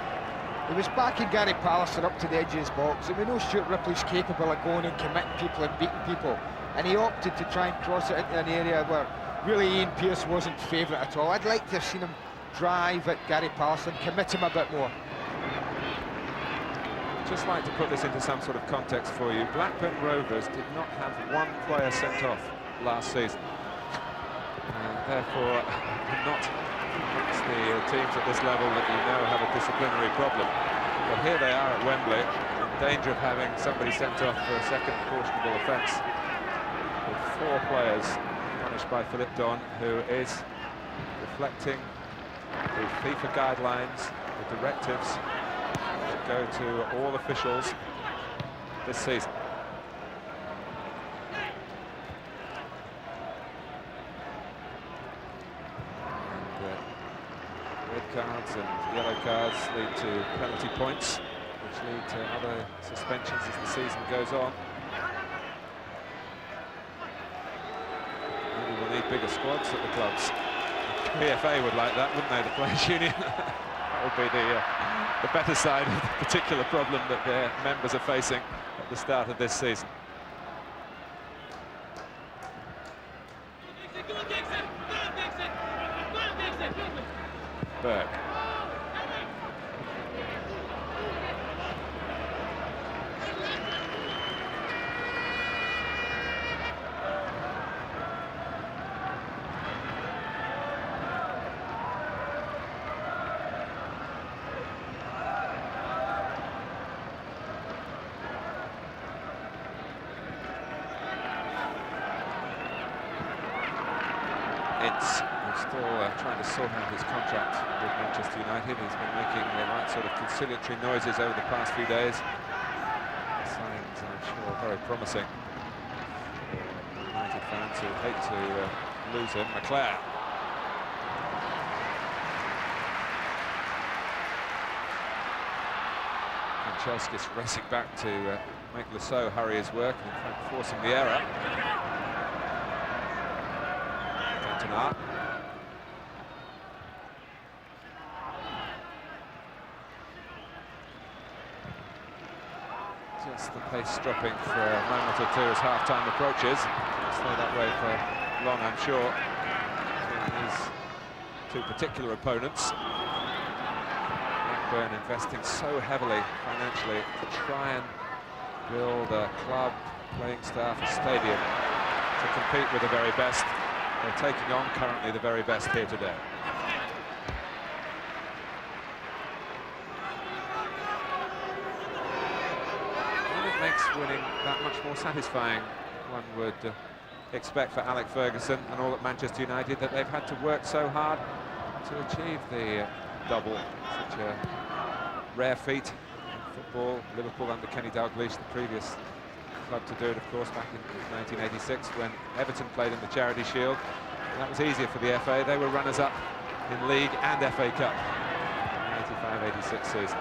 He was backing Gary Pallister up to the edge of his box, and we know Stuart Ripley's capable of going and committing people and beating people, and he opted to try and cross it into an area where really Ian Pearce wasn't favourite at all. I'd like to have seen him drive at Gary Pallister and commit him a bit more. Just like to put this into some sort of context for you. Blackburn Rovers did not have 1 player sent off last season, and therefore not amongst the teams at this level that you know have a disciplinary problem. But here they are at Wembley, in danger of having somebody sent off for a second cautionable offence, with 4 players punished by Philippe Don, who is reflecting the FIFA guidelines, the directives that go to all officials this season. Red cards and yellow cards lead to penalty points, which lead to other suspensions as the season goes on. Maybe we'll need bigger squads at the clubs. PFA would like that, wouldn't they, the Players' Union? That would be the better side of the particular problem that their members are facing at the start of this season. Berg. He's still trying to sort out his contract with Manchester United. He's been making the right sort of conciliatory noises over the past few days. Signs, I'm sure, very promising. United fans who hate to lose him. McClare. And Chelskis racing back to make Lasso hurry his work, and in fact forcing the error. Cantona. Just the pace dropping for a moment or two as half-time approaches. It'll stay that way for long, I'm sure, between these 2 particular opponents. Blackburn investing so heavily financially to try and build a club, playing staff, a stadium to compete with the very best. They're taking on currently the very best here today. Makes winning that much more satisfying, one would expect, for Alec Ferguson and all at Manchester United, that they've had to work so hard to achieve the double. Such a rare feat in football. Liverpool under Kenny Dalglish, the previous club to do it, of course, back in 1986 when Everton played in the Charity Shield. And that was easier for the FA. They were runners-up in League and FA Cup in the 85-86 season.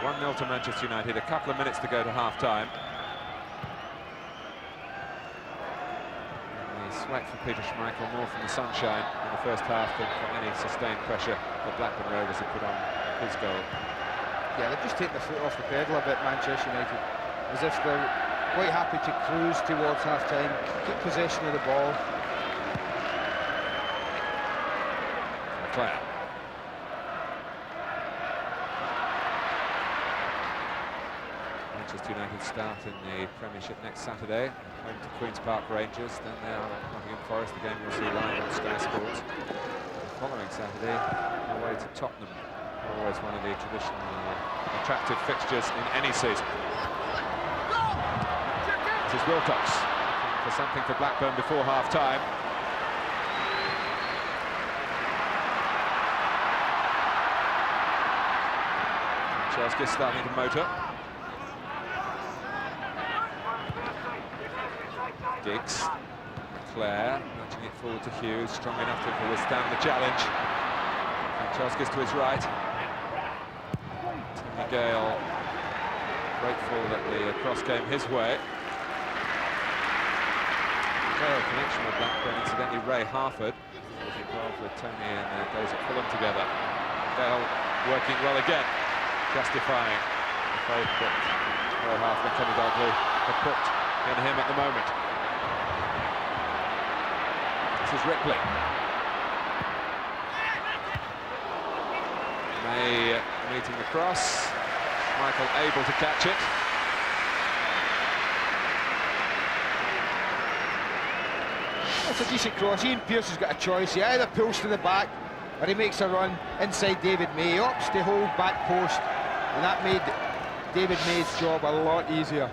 One 1-0 to Manchester United, a couple of minutes to go to half-time. The sweat for Peter Schmeichel, more from the sunshine in the first half than for any sustained pressure that Blackburn Rovers have put on his goal. Yeah, they've just taken the foot off the pedal a bit, Manchester United, as if they're quite happy to cruise towards half-time, keep possession of the ball. Claire. Manchester United start in the Premiership next Saturday, home to Queen's Park Rangers. Then they are at Nottingham Forest, the game you'll see live on Sky Sports. The following Saturday, away to Tottenham, always one of the traditional attractive fixtures in any season. This is Wilcox looking for something for Blackburn before half-time. Chelskis starting to motor. Giggs, Claire, Pitching it forward to Hughes, strong enough to withstand the challenge. Francesca's to his right. Timmy Gale grateful that the cross came his way. Gale connection with Blackburn, incidentally Ray Harford was involved with Tony and days at Fulham together. Gale working well again, justifying the faith that Ray Harford and Kenny Dalglish have put in him at the moment. This is Ripley. May meeting the cross. Michael able to catch it. It's a decent cross. Ian Pearce has got a choice. He either pulls to the back or he makes a run inside David May. He opts to hold back post, and that made David May's job a lot easier.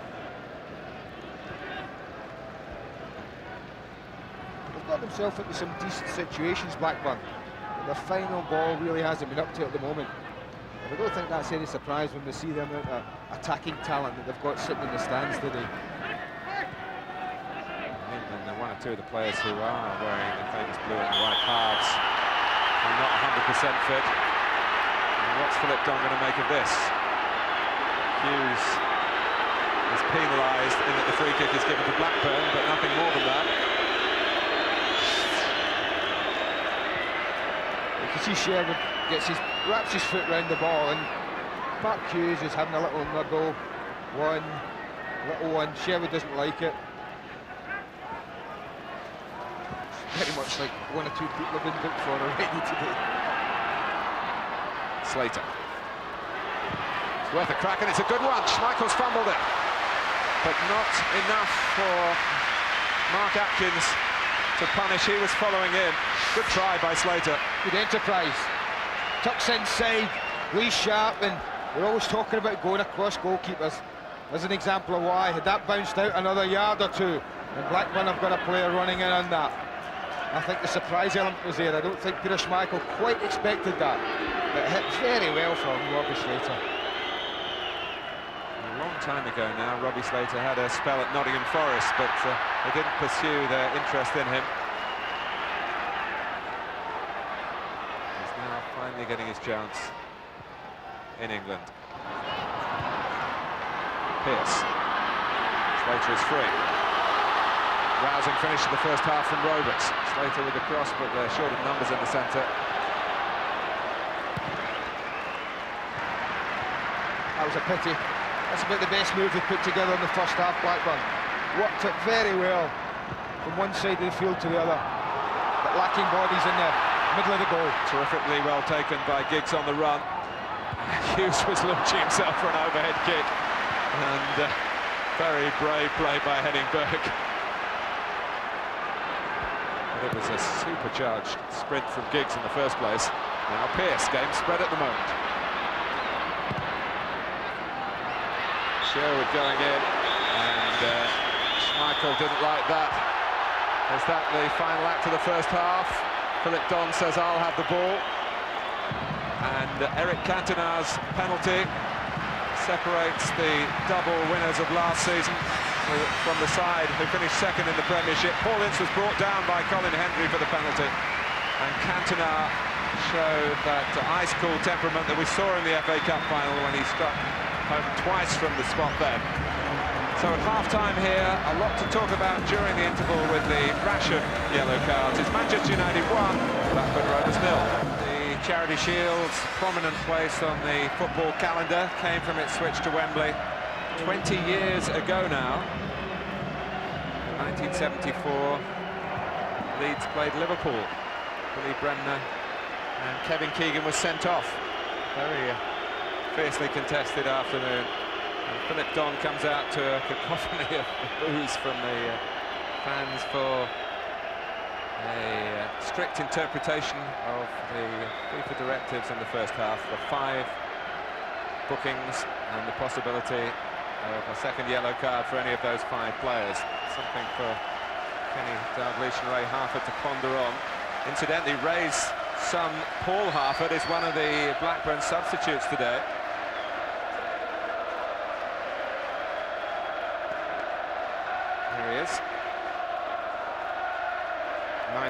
They've got themselves into some decent situations, Blackburn, but their final ball really hasn't been up to it at the moment. But I don't think that's any surprise when we see the amount of attacking talent that they've got sitting in the stands today. And one or two of the players who are wearing the famous blue and white halves are not 100% fit. And what's Philip Don going to make of this? Hughes is penalised in that the free kick is given to Blackburn, but nothing more than that. You can see Sherwood wraps his foot round the ball, and Mark Hughes is having a little nibble. Little one. Sherwood doesn't like it. Very much like one or two people have been booked for already today. Slater. It's worth a crack, and it's a good one. Schmeichel's fumbled it, but not enough for Mark Atkins to punish. He was following in. Good try by Slater. Good enterprise. Tucks inside. Lee Sharp, and we're always talking about going across goalkeepers. There's an example of why. Had that bounced out another yard or two, and Blackburn have got a player running in on that. I think the surprise element was there. I don't think Peter Schmeichel quite expected that. But it hit very well from Robbie Slater. A long time ago now, Robbie Slater had a spell at Nottingham Forest, but they didn't pursue their interest in him. He's now finally getting his chance in England. Pearce. Slater is free. Rousing finish in the first half from Rovers. Slater with the cross, but they're short of numbers in the centre. That was a pity. That's about the best move they put together in the first half, Blackburn. Worked it very well from one side of the field to the other, but lacking bodies in the middle of the goal. Terrifically well taken by Giggs on the run. Hughes was launching himself for an overhead kick, and very brave play by Henning Berg. It was a supercharged sprint from Giggs in the first place. Now Pearce, game spread at the moment. Sherwood going in, and Schmeichel didn't like that. Is that the final act of the first half? Philip Don says, I'll have the ball. And Eric Cantona's penalty separates the double winners of last season from the side who finished second in the Premiership. Paul Ince was brought down by Colin Hendry for the penalty, and Cantona showed that ice-cool temperament that we saw in the FA Cup final when he struck home twice from the spot then. So at half-time here, a lot to talk about during the interval with the rash of yellow cards. It's Manchester United 1, Blackburn Rovers 0. The Charity Shield's prominent place on the football calendar came from its switch to Wembley 20 years ago now. In 1974, Leeds played Liverpool. Billy Bremner and Kevin Keegan was sent off. Very fiercely contested afternoon. And Philip Don comes out to a cacophony of boos from the fans for a strict interpretation of the FIFA directives in the first half. The 5 bookings and the possibility of a second yellow card for any of those 5 players. Something for Kenny Dalglish and Ray Harford to ponder on. Incidentally, Ray's son, Paul Harford, is one of the Blackburn substitutes today. Here he is.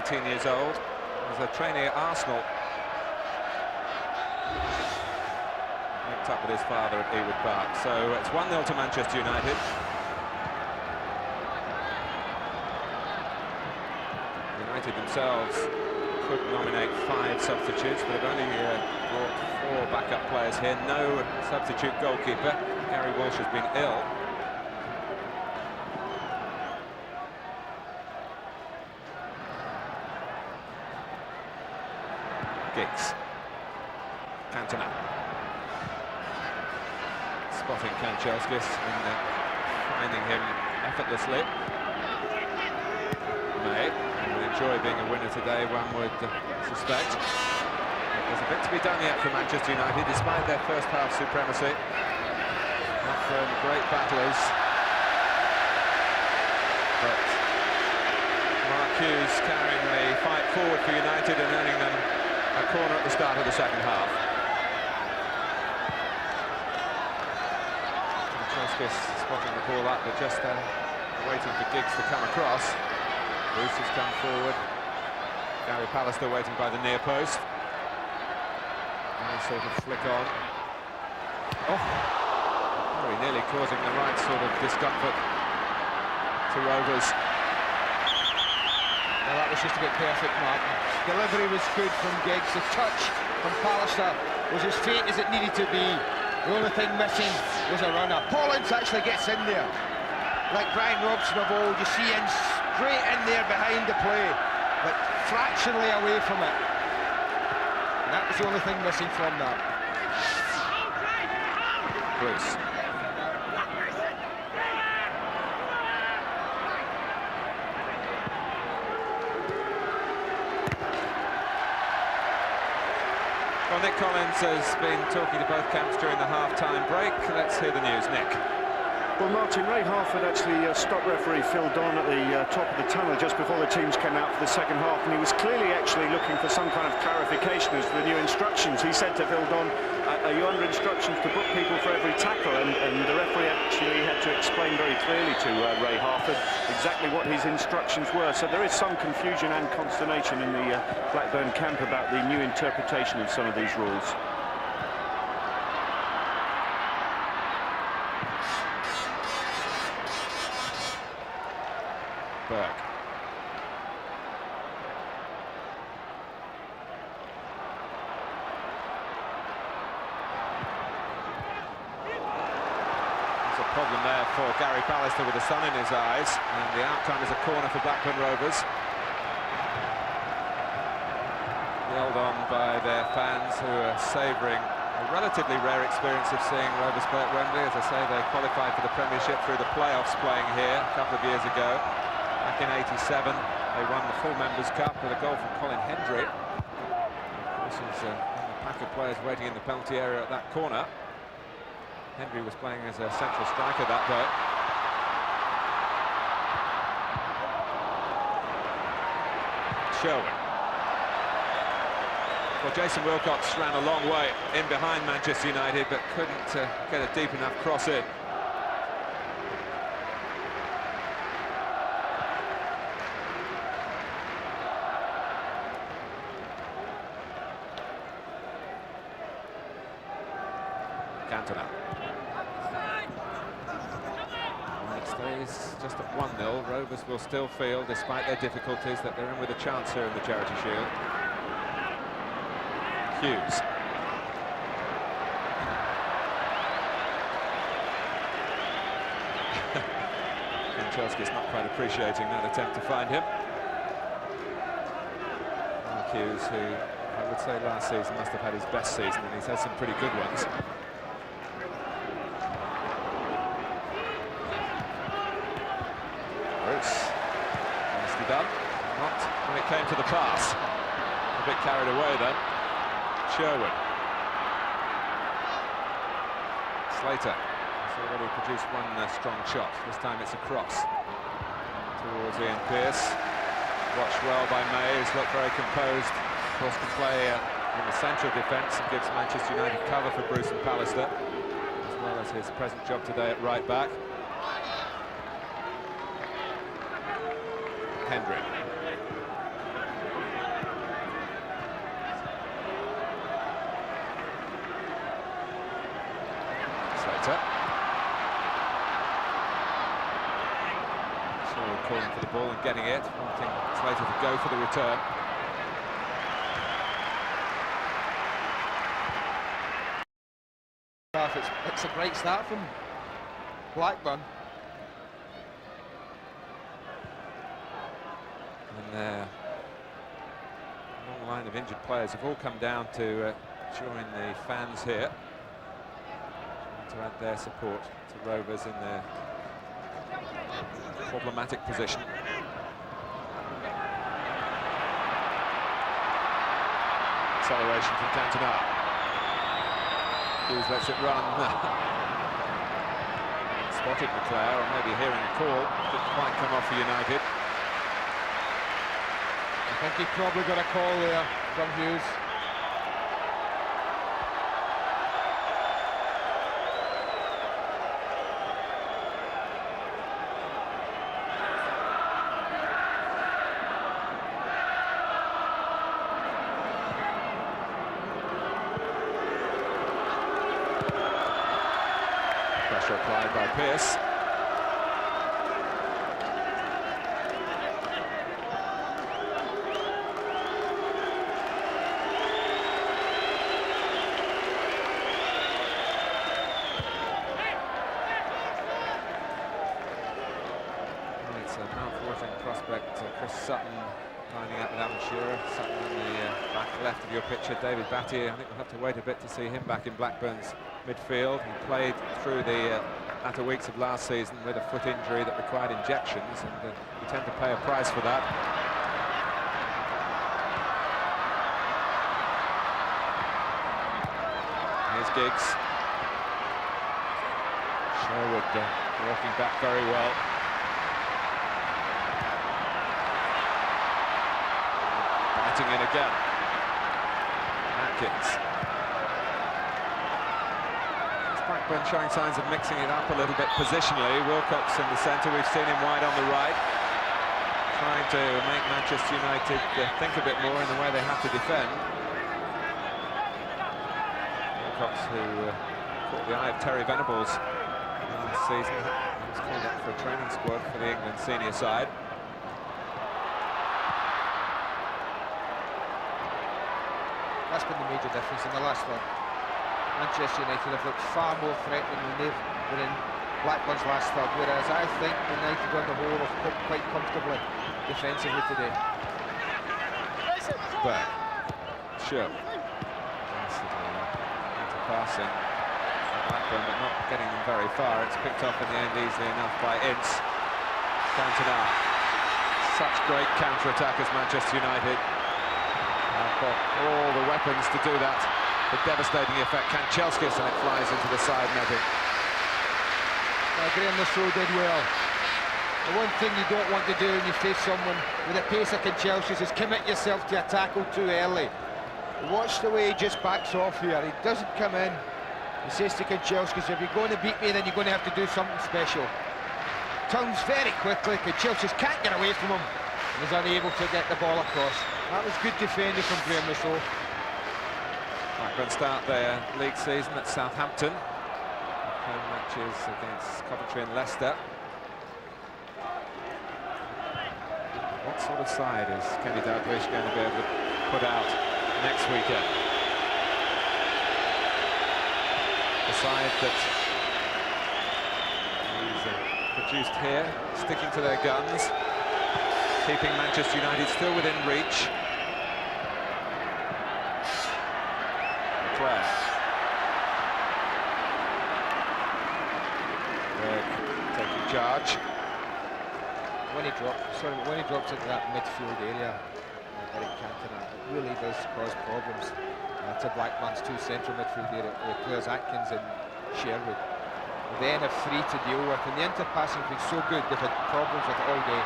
19 years old. He was a trainee at Arsenal. Linked up with his father at Ewood Park. So it's 1-0 to Manchester United. United themselves could nominate 5 substitutes, but have only brought 4 backup players here. No substitute goalkeeper. Gary Walsh has been ill. Giggs. Cantona. Spotting Kanchelskis and finding him effortlessly. May will enjoy being a winner today, one would suspect. But there's a bit to be done yet for Manchester United, despite their first half supremacy. Blackburn, great battlers. But Mark Hughes carrying the fight forward for United and earning them a corner at the start of the second half. Kanchelskis spotting the ball up, but just waiting for Giggs to come across. Bruce has come forward. Gary Pallister waiting by the near post. Nice sort of flick on. Oh! Very nearly causing the right sort of discomfort to Rovers. Well, that was just a bit perfect, Mark. Delivery was good from Giggs. The touch from Pallister was as faint as it needed to be. The only thing missing was a runner. Pollins actually gets in there. Like Brian Robson of old, you see in straight in there behind the play, but fractionally away from it. And that was the only thing missing from that. Bruce. Well, Nick Collins has been talking to both camps during the half-time break. Let's hear the news, Nick. Well, Martin, Ray Harford actually stopped referee Phil Don at the top of the tunnel just before the teams came out for the second half, and he was clearly actually looking for some kind of clarification as to the new instructions. He said to Phil Don, are you under instructions to book people for every tackle? And the referee actually had to explain very clearly to Ray Harford exactly what his instructions were. So there is some confusion and consternation in the Blackburn camp about the new interpretation of some of these rules. Berg. There's a problem there for Gary Pallister with the sun in his eyes, and the outcome is a corner for Blackburn Rovers. Yelled on by their fans, who are savouring a relatively rare experience of seeing Rovers play at Wembley. As I say, they qualified for the Premiership through the playoffs playing here a couple of years ago. Back in '87, they won the Full Members' Cup with a goal from Colin Hendry. This is in the pack of players waiting in the penalty area at that corner. Hendry was playing as a central striker that day. Sherwin. Well, Jason Wilcox ran a long way in behind Manchester United, but couldn't get a deep enough cross in. Cantona. Well, it stays just at 1-0. Rovers will still feel, despite their difficulties, that they're in with a chance here in the Charity Shield. Hughes. Kanchelskis not quite appreciating that attempt to find him. Mark Hughes, who I would say last season must have had his best season, and he's had some pretty good ones. Bruce. Nicely done. Not when it came to the pass. A bit carried away then. Sherwin. Slater has already produced one strong shot. This time it's a cross towards Ian Pearce. Watched well by May, who's looked very composed. Of course, can play in the centre of defence and gives Manchester United cover for Bruce and Pallister, as well as his present job today at right back. Hendry. Slater. So calling for the ball and getting it, wanting Slater to go for the return. It's a great start from Blackburn. And their long line of injured players have all come down to join the fans here, to add their support to Rovers in their problematic position. Acceleration from Cantona. Hughes lets it run. Spotted McClare, or maybe hearing a call. Didn't quite come off for United. I think he probably got a call there from Hughes. Pressure applied by Pearce. It's a mouth-watering prospect. Chris Sutton lining up with Alan Shearer. Sutton on the back left of your picture. David Batty, I think we'll have to wait a bit to see him back in Blackburn's midfield. He played through the latter weeks of last season with a foot injury that required injections, and you tend to pay a price for that. Here's Giggs. Sherwood working back very well. Batting in again. Atkins. Blackburn showing signs of mixing it up a little bit positionally. Wilcox in the centre, we've seen him wide on the right, trying to make Manchester United think a bit more in the way they have to defend. Wilcox, who caught the eye of Terry Venables last season, he was called up for a training squad for the England senior side. That's been the major difference in the last one. Manchester United have looked far more threatening when they were in Blackburn's last third, whereas I think United on the whole have coped quite comfortably defensively today. Back. Sure. Into passing. Blackburn, but not getting them very far. It's picked up in the end easily enough by Ince. Cantona. Such great counter-attack as Manchester United. They've got all the weapons to do that. The devastating effect. Kanchelskis, and it flies into the side netting. Graham Lasso did well. The one thing you don't want to do when you face someone with the pace of Kanchelskis is commit yourself to a tackle too early. Watch the way he just backs off here. He doesn't come in. He says to Kanchelskis, if you're going to beat me, then you're going to have to do something special. Turns very quickly. Kanchelskis can't get away from him and is unable to get the ball across. That was good defending from Graham Lasso. Blackburn start their league season at Southampton. Home matches against Coventry and Leicester. What sort of side is Kenny Dalglish going to be able to put out next weekend? The side that he's produced here, sticking to their guns, keeping Manchester United still within reach. Taking charge. When he drops into that midfield area, Eric Cantona, it really does cause problems to Blackburn's two central midfield area players, Atkins and Sherwood. They have three to deal with, and the interpassing has been so good, they've had problems with it all day.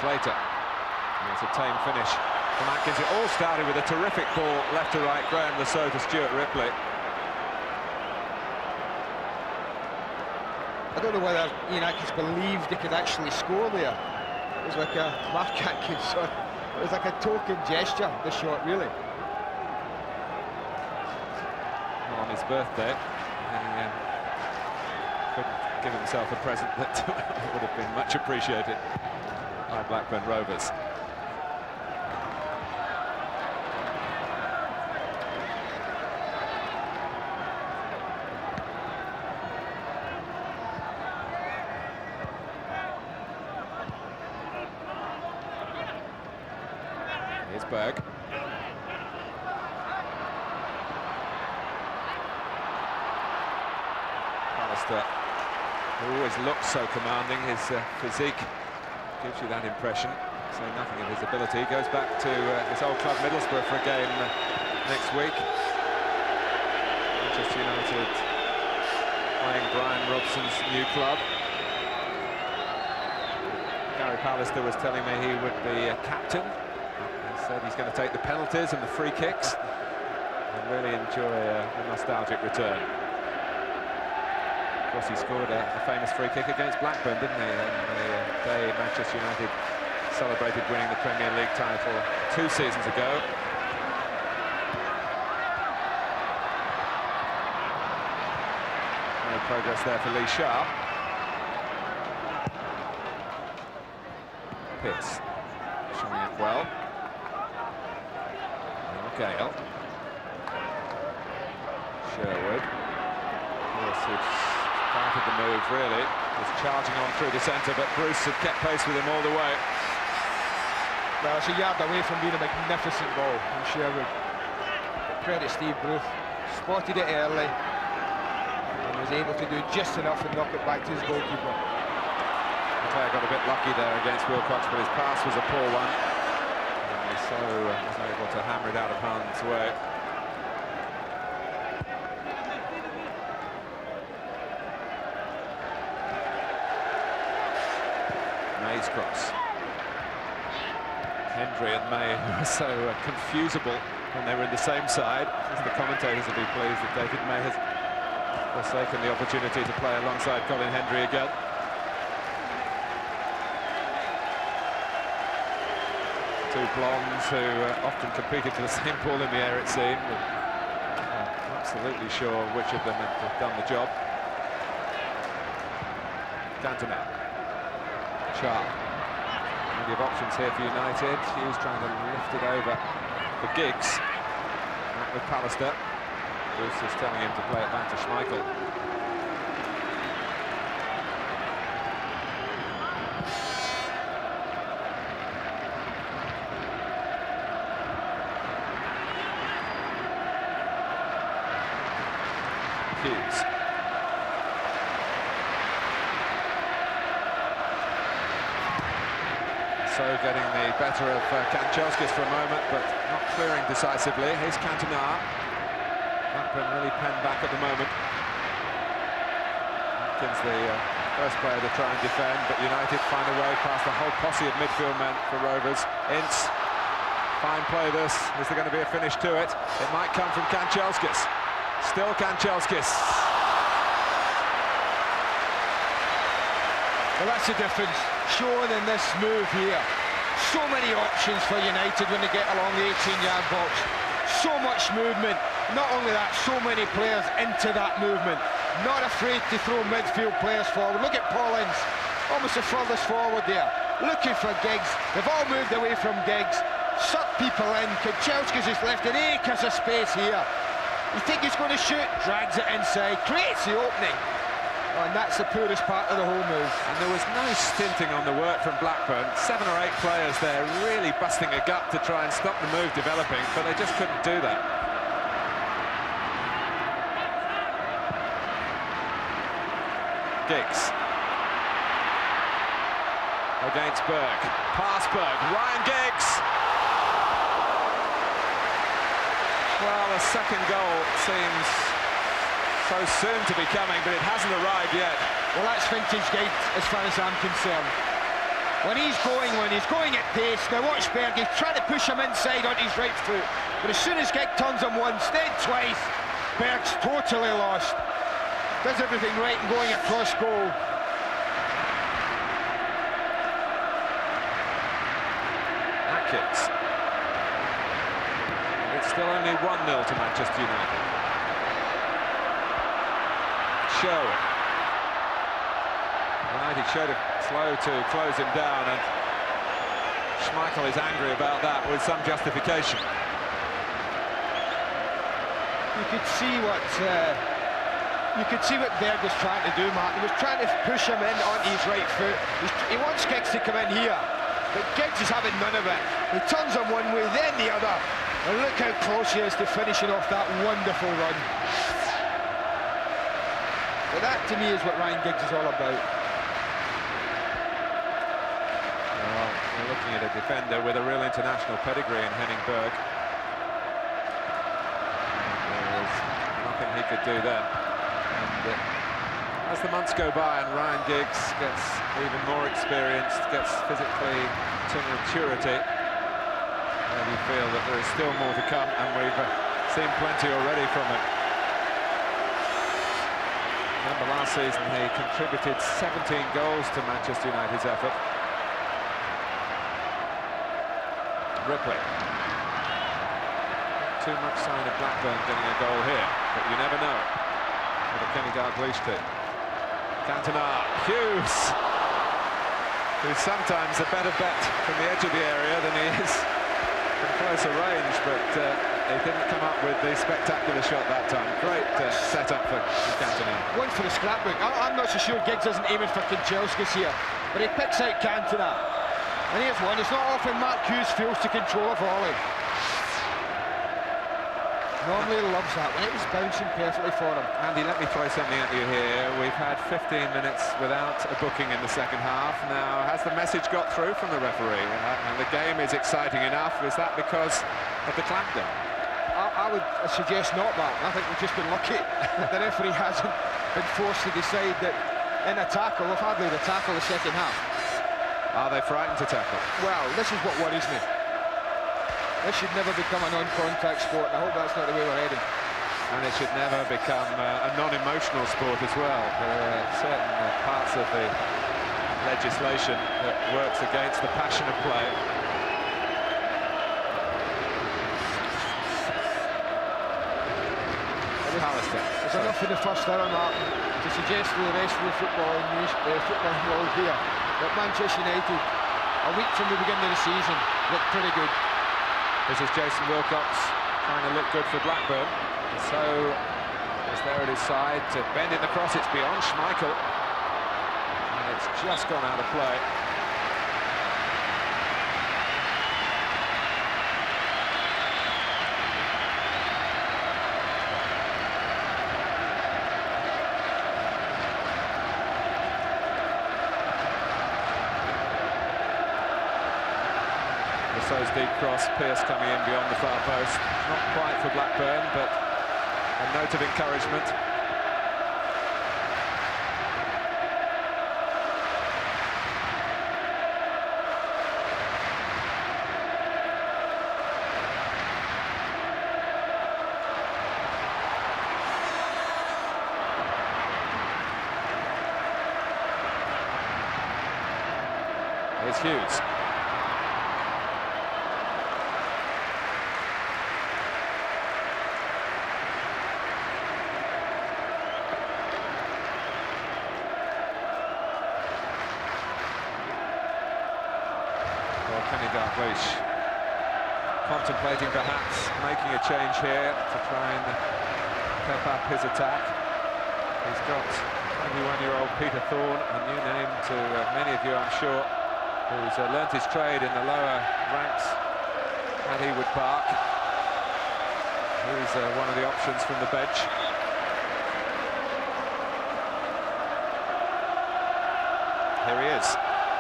Slater. And it's a tame finish from Atkins. It all started with a terrific ball left to right, Graham Lasso to Stuart Ripley. I don't know whether Ian Atkins believed he could actually score there. It was like a Mark Atkins shot. It was like a token gesture, the shot, really. On his birthday, he couldn't give himself a present that would have been much appreciated by Blackburn Rovers. Here's Berg. Pallister, who always looks so commanding, his physique gives you that impression. So nothing of his ability. He goes back to his old club Middlesbrough for a game next week. Manchester United playing Brian Robson's new club. Gary Pallister was telling me he would be a captain. He said he's going to take the penalties and the free kicks and really enjoy a nostalgic return. Of course, he scored a famous free kick against Blackburn, didn't he? On the day Manchester United celebrated winning the Premier League title 2 seasons ago. No progress there for Lee Sharp. Pitts showing it well. Gale. Sherwood. Yes, it's started the move, really. Was charging on through the centre, but Bruce had kept pace with him all the way. Well, it's a yard away from being a magnificent ball from Sherwood. But credit Steve Bruce. Spotted it early and was able to do just enough and knock it back to his goalkeeper. The player got a bit lucky there against Wilcox, but his pass was a poor one. And so was able to hammer it out of harm's way. May's cross. Hendry and May were so confusable when they were in the same side. As the commentators will be pleased that David May has forsaken the opportunity to play alongside Colin Hendry again. Two blondes who often competed for the same ball in the air, it seemed. Absolutely sure which of them had done the job. Cantona. Sharp. Plenty of options here for United. Hughes trying to lift it over for Giggs. Back with Pallister. Bruce is telling him to play it back to Schmeichel. Hughes. So getting the better of Kanchelskis for a moment, but not clearing decisively. Here's Cantona. Blackburn really penned back at the moment. Atkins, the first player to try and defend, but United find a way past the whole posse of midfield men for Rovers. Ince, fine play this. Is there going to be a finish to it? It might come from Kanchelskis. Still Kanchelskis. Well, that's the difference shown in this move here. So many options for United when they get along the 18-yard box. So much movement. Not only that, so many players into that movement. Not afraid to throw midfield players forward. Look at Paul Ince, almost the furthest forward there. Looking for Giggs. They've all moved away from Giggs. Suck people in. Kanchelskis has left an acres of space here. You think he's going to shoot? Drags it inside. Creates the opening. Oh, and that's the poorest part of the whole move. And there was no stinting on the work from Blackburn. 7 or 8 players there really busting a gut to try and stop the move developing, but they just couldn't do that. Giggs. Against Berg. Pass Berg. Ryan Giggs. Well, the second goal seems so soon to be coming, but it hasn't arrived yet. Well, that's vintage Giggs as far as I'm concerned. When he's going at pace, now watch Berg, he's trying to push him inside on his right foot, but as soon as Giggs turns him once, then twice, Berg's totally lost. Does everything right in going across goal. Atkins. It's still only 1-0 to Manchester United. Sherwood. United showed it slow to close him down, and Schmeichel is angry about that with some justification. You could see what Berg was trying to do, Mark. He was trying to push him in onto his right foot. He wants Giggs to come in here, but Giggs is having none of it. He turns him one way, then the other, and look how close he is to finishing off that wonderful run. But that, to me, is what Ryan Giggs is all about. Well, we're looking at a defender with a real international pedigree in Henning Berg. There's nothing he could do there. And as the months go by and Ryan Giggs gets even more experienced, gets physically to maturity, we feel that there is still more to come, and we've seen plenty already from him. Remember last season he contributed 17 goals to Manchester United's effort. Ripley. Not too much sign of Blackburn getting a goal here, but you never know with the Kenny Dalglish team. Cantona, Hughes, who's sometimes a better bet from the edge of the area than he is from closer range, but he didn't come up with the spectacular shot that time. Great setup for Cantona. One for the scrapbook. I'm not so sure Giggs isn't aiming for Kanchelskis here, but he picks out Cantona. And here's one. It's not often Mark Hughes fails to control a volley. Normally loves that when it was bouncing perfectly for him. Andy, let me throw something at you here. We've had 15 minutes without a booking in the second half. Now, has the message got through from the referee? And the game is exciting enough. Is that because of the clampdown? I would suggest not, Mark. I think we've just been lucky that the referee hasn't been forced to decide that in a tackle, we've hardly had a tackle the second half. Are they frightened to tackle? Well, this is what worries me. This should never become a non-contact sport, and I hope that's not the way we're heading. And it should never become a non-emotional sport as well. There are certain parts of the legislation that works against the passion of play. There's enough in the first hour, Mark, to suggest to the rest of the footballing world here that Manchester United, a week from the beginning of the season, look pretty good. This is Jason Wilcox trying to look good for Blackburn. So, it's there at his side to bend in the cross. It's beyond Schmeichel. And it's just gone out of play. So's deep cross, Pearce coming in beyond the far post. Not quite for Blackburn, but a note of encouragement. Here's Hughes. Kenny Dalglish contemplating perhaps making a change here to try and pep up his attack. He's got 21-year-old Peter Thorne, a new name to many of you, I'm sure, who's learnt his trade in the lower ranks at Ewood Park. He's one of the options from the bench. Here he is.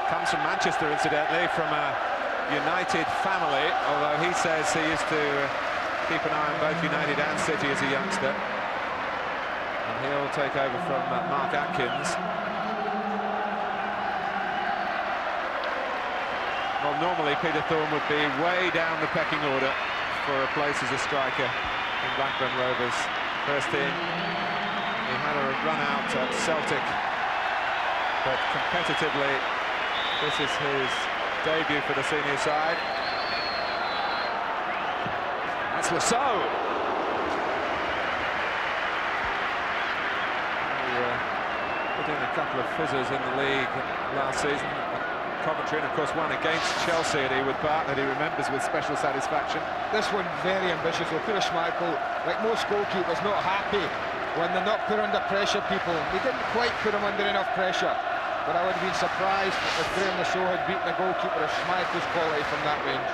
Comes from Manchester, incidentally, from a United family, although he says he used to keep an eye on both United and City as a youngster. And he'll take over from Mark Atkins. Well, normally Peter Thorne would be way down the pecking order for a place as a striker in Blackburn Rovers. First in, he had a run out at Celtic, but competitively, this is his debut for the senior side. That's Lasso. put in a couple of fizzers in the league last season. Coventry, and of course one against Chelsea at Ewood Park that he remembers with special satisfaction. This one very ambitious. Well, poor Schmeichel, like most goalkeepers, not happy when they're not put under pressure, people. They didn't quite put him under enough pressure, but I would have been surprised if Graham Lasso had beaten a goalkeeper of Schmeichel's quality from that range.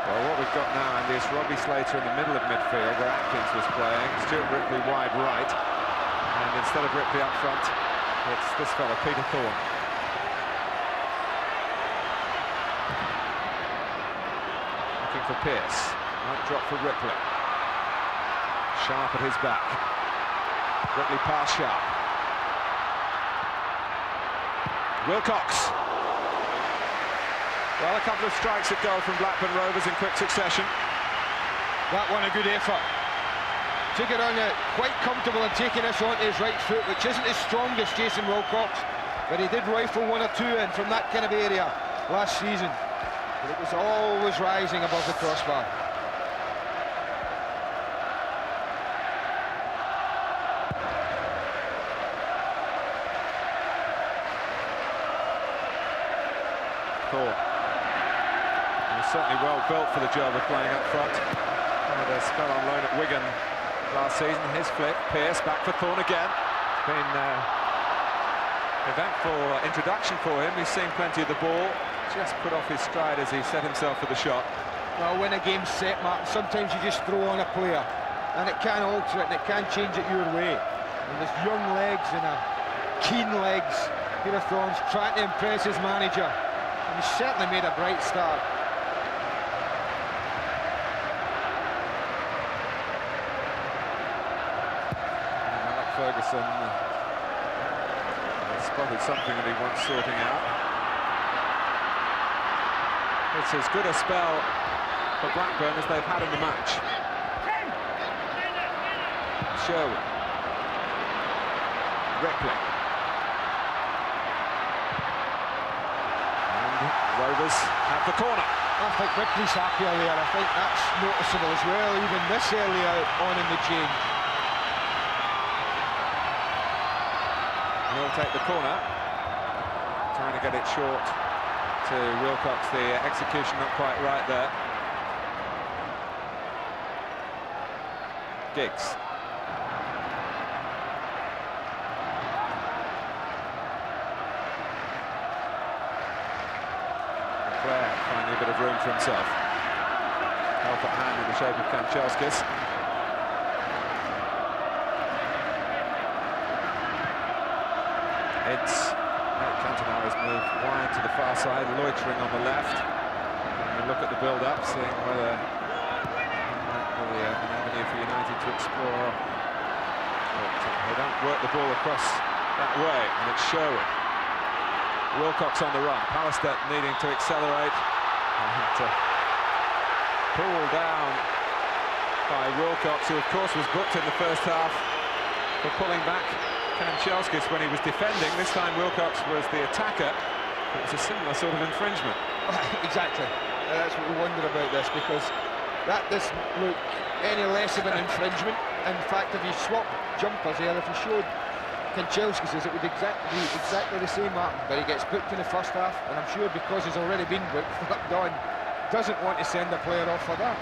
Well, what we've got now, Andy, is Robbie Slater in the middle of midfield where Atkins was playing, Stuart Ripley wide right, and instead of Ripley up front, it's this fella, Peter Thorne. For Pearce, might drop for Ripley. Sharp at his back. Ripley pass Sharp. Wilcox. Well, a couple of strikes at goal from Blackburn Rovers in quick succession. That one a good effort. Took it on quite comfortable and taking this onto his right foot, which isn't his strongest, Jason Wilcox, but he did rifle one or two in from that kind of area last season. But it was always rising above the crossbar. Thorpe. He's certainly well built for the job of playing up front. Had a spell on loan at Wigan last season. His flick, Pearce back for Thorne again. Been eventful introduction for him. He's seen plenty of the ball. Just put off his stride as he set himself for the shot. Well, when a game's set, Martin, sometimes you just throw on a player and it can alter it and it can change it your way. And there's young legs and keen legs. Peter Thorne's trying to impress his manager, and he's certainly made a bright start. And Alec Ferguson spotted something that he wants sorting out. It's as good a spell for Blackburn as they've had in the match. Sherwood. Ripley. And Rovers have the corner. I think Ripley's happier there. I think that's noticeable as well, even this early on in the change. He'll take the corner. Trying to get it short to Wilcox. The execution not quite right there. Giggs. Clare finding a bit of room for himself. Help at hand in the shape of Kanchelskis. It's Cantona has moved wide to the far side, loitering on the left. And we look at the build-up, seeing whether it might be an avenue for United to explore. But they don't work the ball across that way, and it's Sherwood. Wilcox on the run, Pallister needing to accelerate, and pulled down by Wilcox, who of course was booked in the first half for pulling back Kanchelskis when he was defending. This time Wilcox was the attacker. It was a similar sort of infringement. Exactly. That's what we wonder about this, because that doesn't look any less of an infringement. In fact, if you swap jumpers here, if you showed Kanchelskis, it would be exactly the same, Martin. But he gets booked in the first half, and I'm sure because he's already been booked, Don doesn't want to send a player off for that.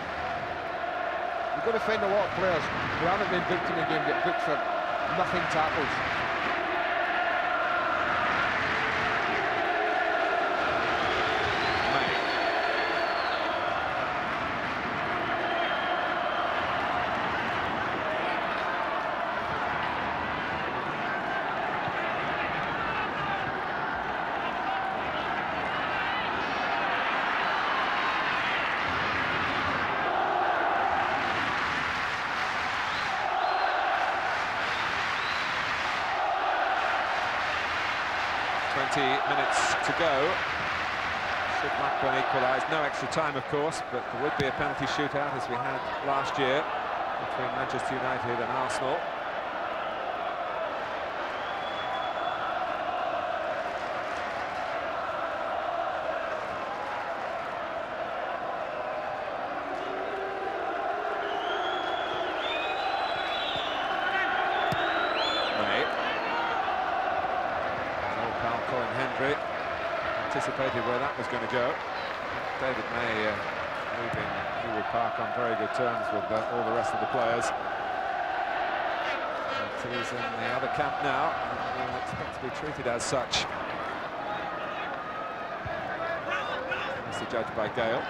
You've got to find a lot of players who haven't been booked in the game get booked for nothing tackles. May. 20 minutes to go. Should Blackburn equalise? No extra time, of course, but there would be a penalty shootout as we had last year between Manchester United and Arsenal. referee anticipated where that was going to go. David May leaving Newwood Park on very good terms with all the rest of the players. But he's in the other camp now, and will expect to be treated as such. That's the judge by Gale.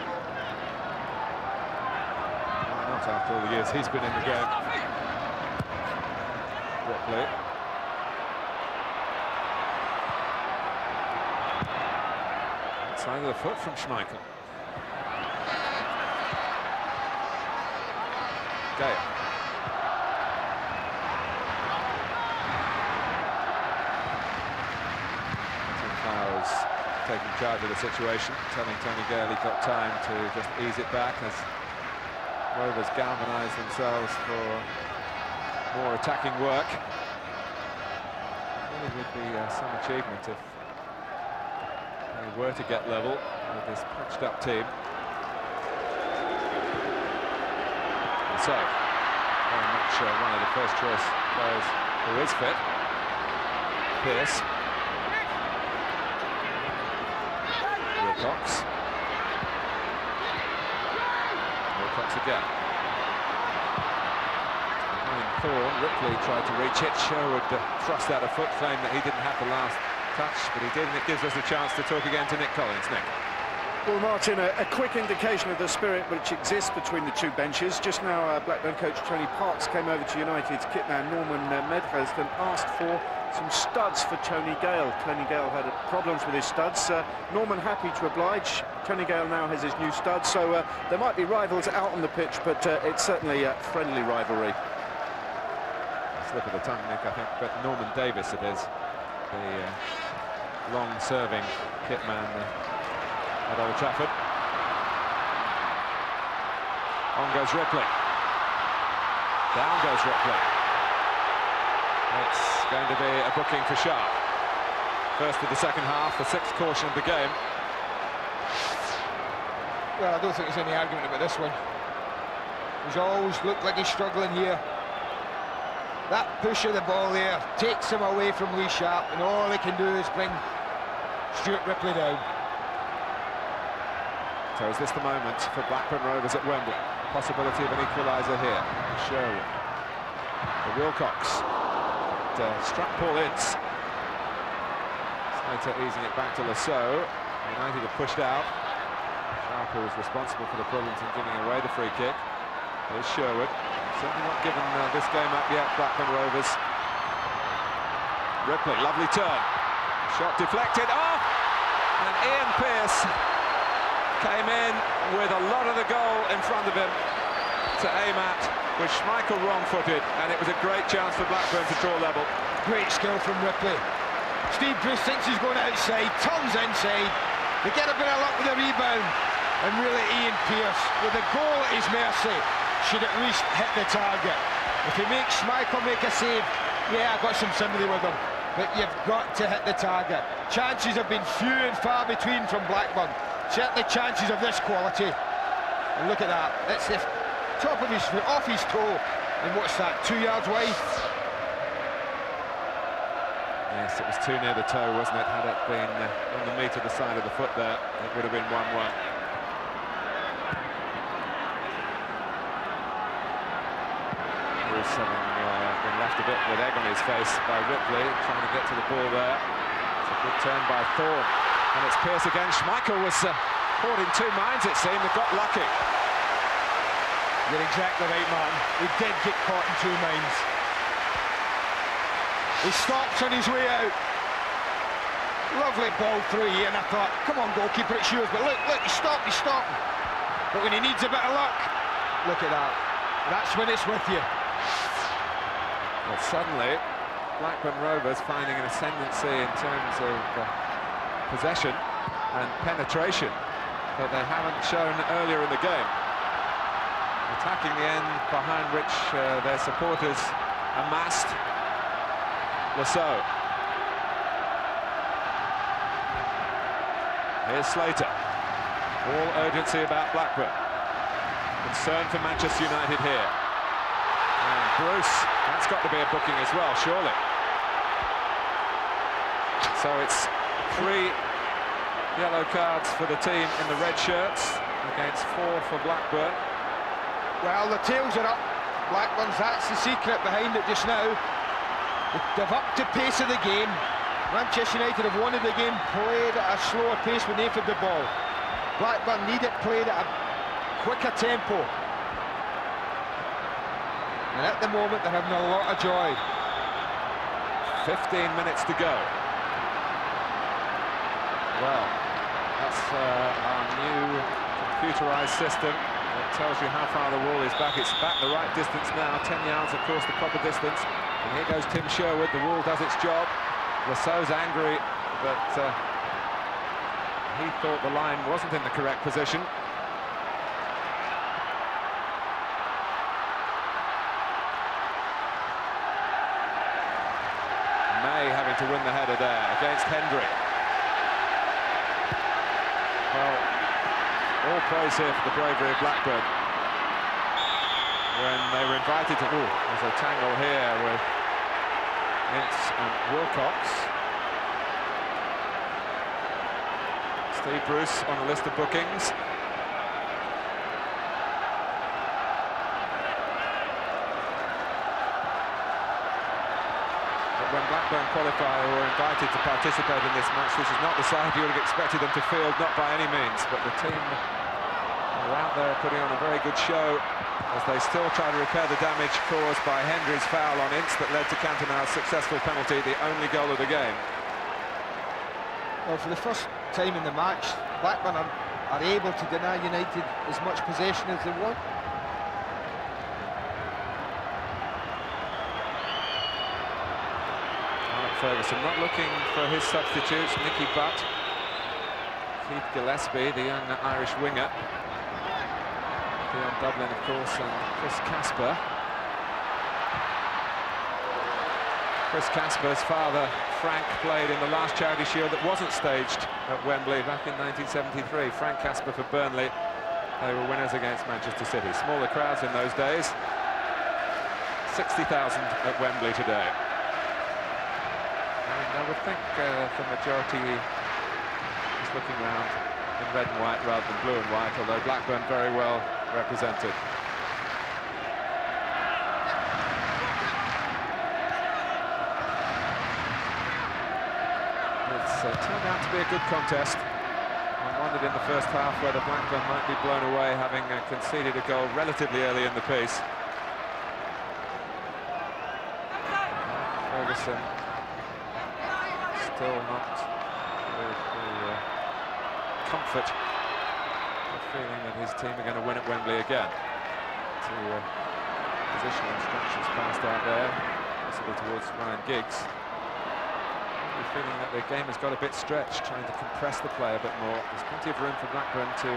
Why not after all the years he's been in the game? Ripley. Outside of the foot from Schmeichel. Gale. Tim Flowers taking charge of the situation, telling Tony Gale he's got time to just ease it back as Rovers galvanise themselves for more attacking work. It really would be some achievement if they were to get level with this patched up team. So, very much one of the first choice players who is fit. Pearce. Wilcox. Wilcox again. Behind Thorne, Ripley tried to reach it. Sherwood thrust out a foot, claimed that he didn't have the last touch, but he did, and it gives us a chance to talk again to Nick Collins. Nick. Well, Martin, a quick indication of the spirit which exists between the two benches. Just now, Blackburn coach Tony Parks came over to United's kit man Norman Medhurst and asked for some studs for Tony Gale. Tony Gale had problems with his studs. Norman happy to oblige. Tony Gale now has his new studs, so there might be rivals out on the pitch, but it's certainly a friendly rivalry. Slip of the tongue, Nick, I think, but Norman Davis it is, the long-serving kit man at Old Trafford. On goes Ripley. Down goes Ripley. It's going to be a booking for Sharp. First of the second half, the sixth caution of the game. Well, I don't think there's any argument about this one. He's always looked like he's struggling here. That push of the ball there takes him away from Lee Sharp, and all he can do is bring Stuart Ripley down. So is this the moment for Blackburn Rovers at Wembley? Possibility of an equaliser here. Sherwood. For Wilcox. Struck Paul Ince. Slater easing it back to Lasso. United have pushed out. Sharp, who was responsible for the problems in giving away the free kick. Here's Sherwood. Certainly not given this game up yet, Blackburn Rovers. Ripley, lovely turn. Shot deflected. Oh! And Ian Pearce came in with a lot of the goal in front of him to aim at, with Schmeichel wrong-footed, and it was a great chance for Blackburn to draw level. Great skill from Ripley. Steve Bruce thinks he's going outside, turns inside. They get a bit of luck with the rebound, and really Ian Pearce, with a goal at his mercy, should at least hit the target. If he makes Schmeichel make a save, yeah, I've got some sympathy with him, but you've got to hit the target. Chances have been few and far between from Blackburn. Certainly chances of this quality. And look at that. That's the top of his foot, off his toe. And what's that, 2 yards wide? Yes, it was too near the toe, wasn't it? Had it been on the meat of the side of the foot there, it would have been 1-1. Bruce having been left a bit with egg on his face by Ripley, trying to get to the ball there. It's a good turn by Thorne. And it's Pearce again. Schmeichel was caught in two minds, it seemed. They got lucky. You're exactly right, Martin. He did get caught in two minds. He stops on his way out. Lovely ball through here, and I thought, come on, goalkeeper, it's yours. But look, he's stopping. But when he needs a bit of luck, look at that. That's when it's with you. Well, suddenly, Blackburn Rovers finding an ascendancy in terms of possession and penetration that they haven't shown earlier in the game. Attacking the end behind which their supporters amassed. Lasso. Here's Slater. All urgency about Blackburn. Concern for Manchester United here. And Bruce, that's got to be a booking as well, surely. So it's 3 yellow cards for the team in the red shirts against 4 for Blackburn. Well, the tails are up. Blackburn's, that's the secret behind it just now. They've upped the pace of the game. Manchester United have wanted the game played at a slower pace when they had the ball. Blackburn need it played at a quicker tempo. And at the moment they're having a lot of joy. 15 minutes to go. Well, that's our new computerized system. It tells you how far the wall is back. It's back the right distance now, 10 yards, of course, the proper distance. And here goes Tim Sherwood. The wall does its job. Lassau's angry, but he thought the line wasn't in the correct position. May having to win the header there against Hendry. Well, all praise here for the bravery of Blackburn when they were invited to... Oh, there's a tangle here with Ince and Wilcox. Steve Bruce on the list of bookings. When Blackburn qualify or were invited to participate in this match, this is not the side you would have expected them to field, not by any means, but the team are out there putting on a very good show as they still try to repair the damage caused by Hendry's foul on Ince that led to Cantona's successful penalty, the only goal of the game. Well, for the first time in the match, Blackburn are able to deny United as much possession as they want. Ferguson not looking for his substitutes, Nicky Butt, Keith Gillespie, the young Irish winger, Dion Dublin, of course, and Chris Casper. Chris Casper's father, Frank, played in the last Charity Shield that wasn't staged at Wembley back in 1973. Frank Casper for Burnley. They were winners against Manchester City. Smaller crowds in those days. 60,000 at Wembley today. I would think the majority is looking around in red and white rather than blue and white, although Blackburn very well represented. It's turned out to be a good contest. I wondered in the first half whether Blackburn might be blown away, having conceded a goal relatively early in the piece. Ferguson still not with the comfort of feeling that his team are going to win at Wembley again. To position instructions passed out there, possibly towards Ryan Giggs. Maybe feeling that the game has got a bit stretched, trying to compress the play a bit more. There's plenty of room for Blackburn to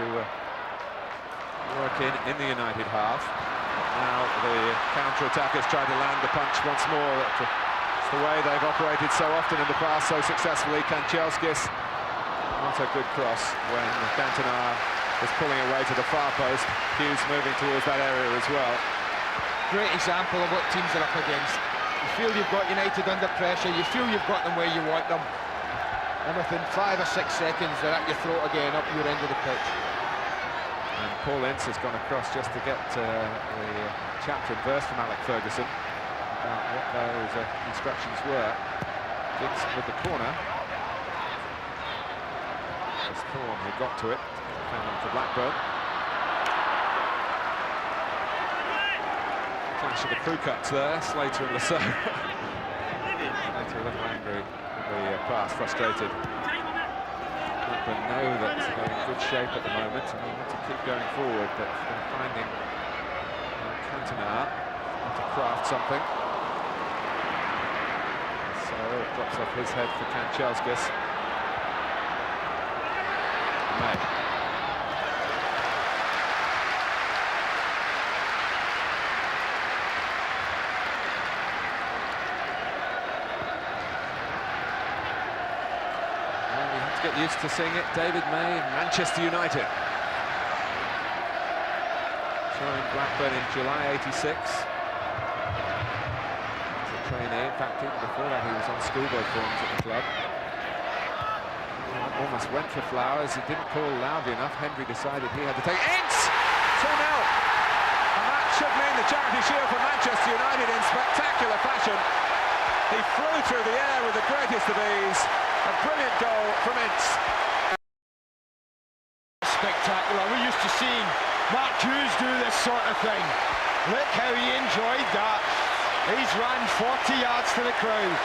work in the United half. Now the counter-attackers try to land the punch once more. It's the way they've operated so often in the past, so successfully. Kanchelskis, not a good cross when Cantona is pulling away to the far post. Hughes moving towards that area as well. Great example of what teams are up against. You feel you've got United under pressure, you feel you've got them where you want them, and within 5 or 6 seconds they're at your throat again, up your end of the pitch. And Paul Ince has gone across just to get the chapter and verse from Alec Ferguson about what those instructions were. Giggs with the corner. It's Thorne who got to it, found for Blackburn. Clash of the crew cuts there, Slater and Lassau. Slater a little angry with the pass, frustrated. Blackburn know that they're in good shape at the moment and they want to keep going forward, but they're finding Cantona to craft something. So it drops off his head for Kanchelskis. May. Well, we have to get used to seeing it. David May, Manchester United. Joined Blackburn in July '86. Trainee. In fact, even before that he was on schoolboy forms at the club. Almost went for Flowers. He didn't call loudly enough. Hendry decided he had to take Ince 2-0. And that should mean the Charity Shield for Manchester United in spectacular fashion. He flew through the air with the greatest of ease. A brilliant goal from Ince. Spectacular. We're used to seeing Mark Hughes do this sort of thing. Look how he enjoyed that. He's ran 40 yards to the crowd.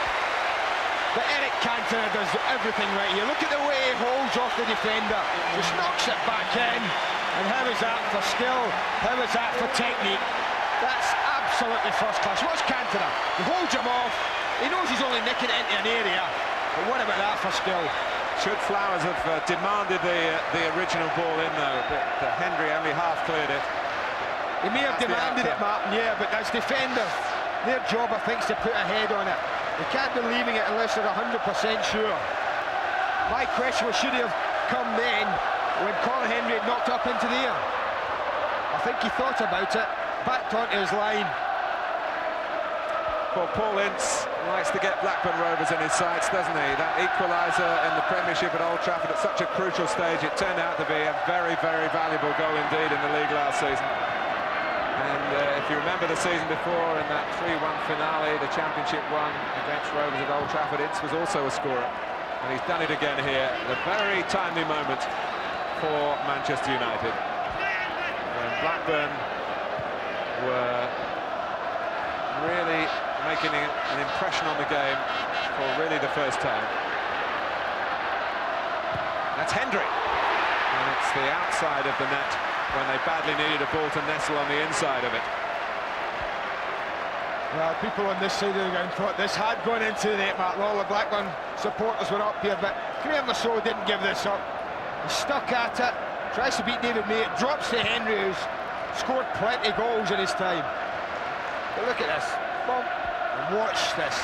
But Eric Cantona does everything right here. Look at the way he holds off the defender. Just knocks it back in. And how is that for skill? How is that for technique? That's absolutely first class. Watch Cantona. He holds him off. He knows he's only nicking it into an area. But what about that for skill? Should Flowers have demanded the original ball in, though, but Hendry only half cleared it. He may have demanded it, Martin, yeah, but as defenders, their job, I think, is to put a head on it. They can't be leaving it unless they're 100% sure. My question was, should he have come then when Colin Hendry had knocked up into the air? I think he thought about it, backed onto his line. Well, Paul Ince likes to get Blackburn Rovers in his sights, doesn't he? That equaliser in the Premiership at Old Trafford at such a crucial stage, it turned out to be a very, very valuable goal indeed in the league last season. And if you remember the season before, in that 3-1 finale, the Championship one against Rovers at Old Trafford, Ince was also a scorer. And he's done it again here at a very timely moment for Manchester United. When Blackburn were really making an impression on the game for really the first time. That's Hendry. And it's the outside of the net when they badly needed a ball to nestle on the inside of it. Well, people on this side of the ground thought this had gone into the net, Mark. All the Blackburn supporters were up here, but Graham Lasso didn't give this up. He stuck at it, tries to beat David May, it drops to Hendry, who's scored plenty of goals in his time. But look at this. Boom. And watch this.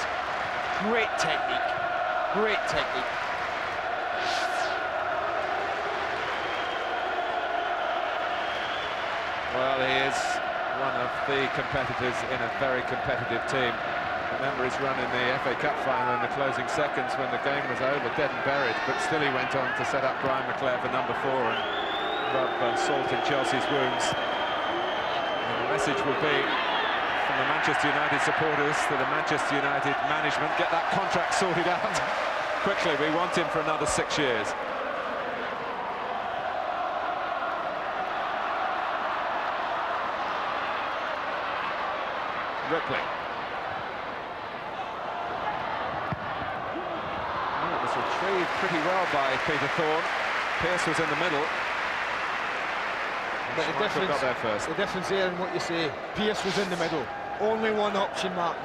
Great technique. Great technique. Well, he is one of the competitors in a very competitive team. Remember his run in the FA Cup final in the closing seconds when the game was over, dead and buried, but still he went on to set up Brian McClair for number 4 and rub salt in Chelsea's wounds. And the message will be from the Manchester United supporters to the Manchester United management, get that contract sorted out quickly. We want him for another 6 years. Ripley. Oh, it was retrieved pretty well by Peter Thorne. Pearce was in the middle. But the difference there in what you say, Pearce was in the middle. Only one option, Martin.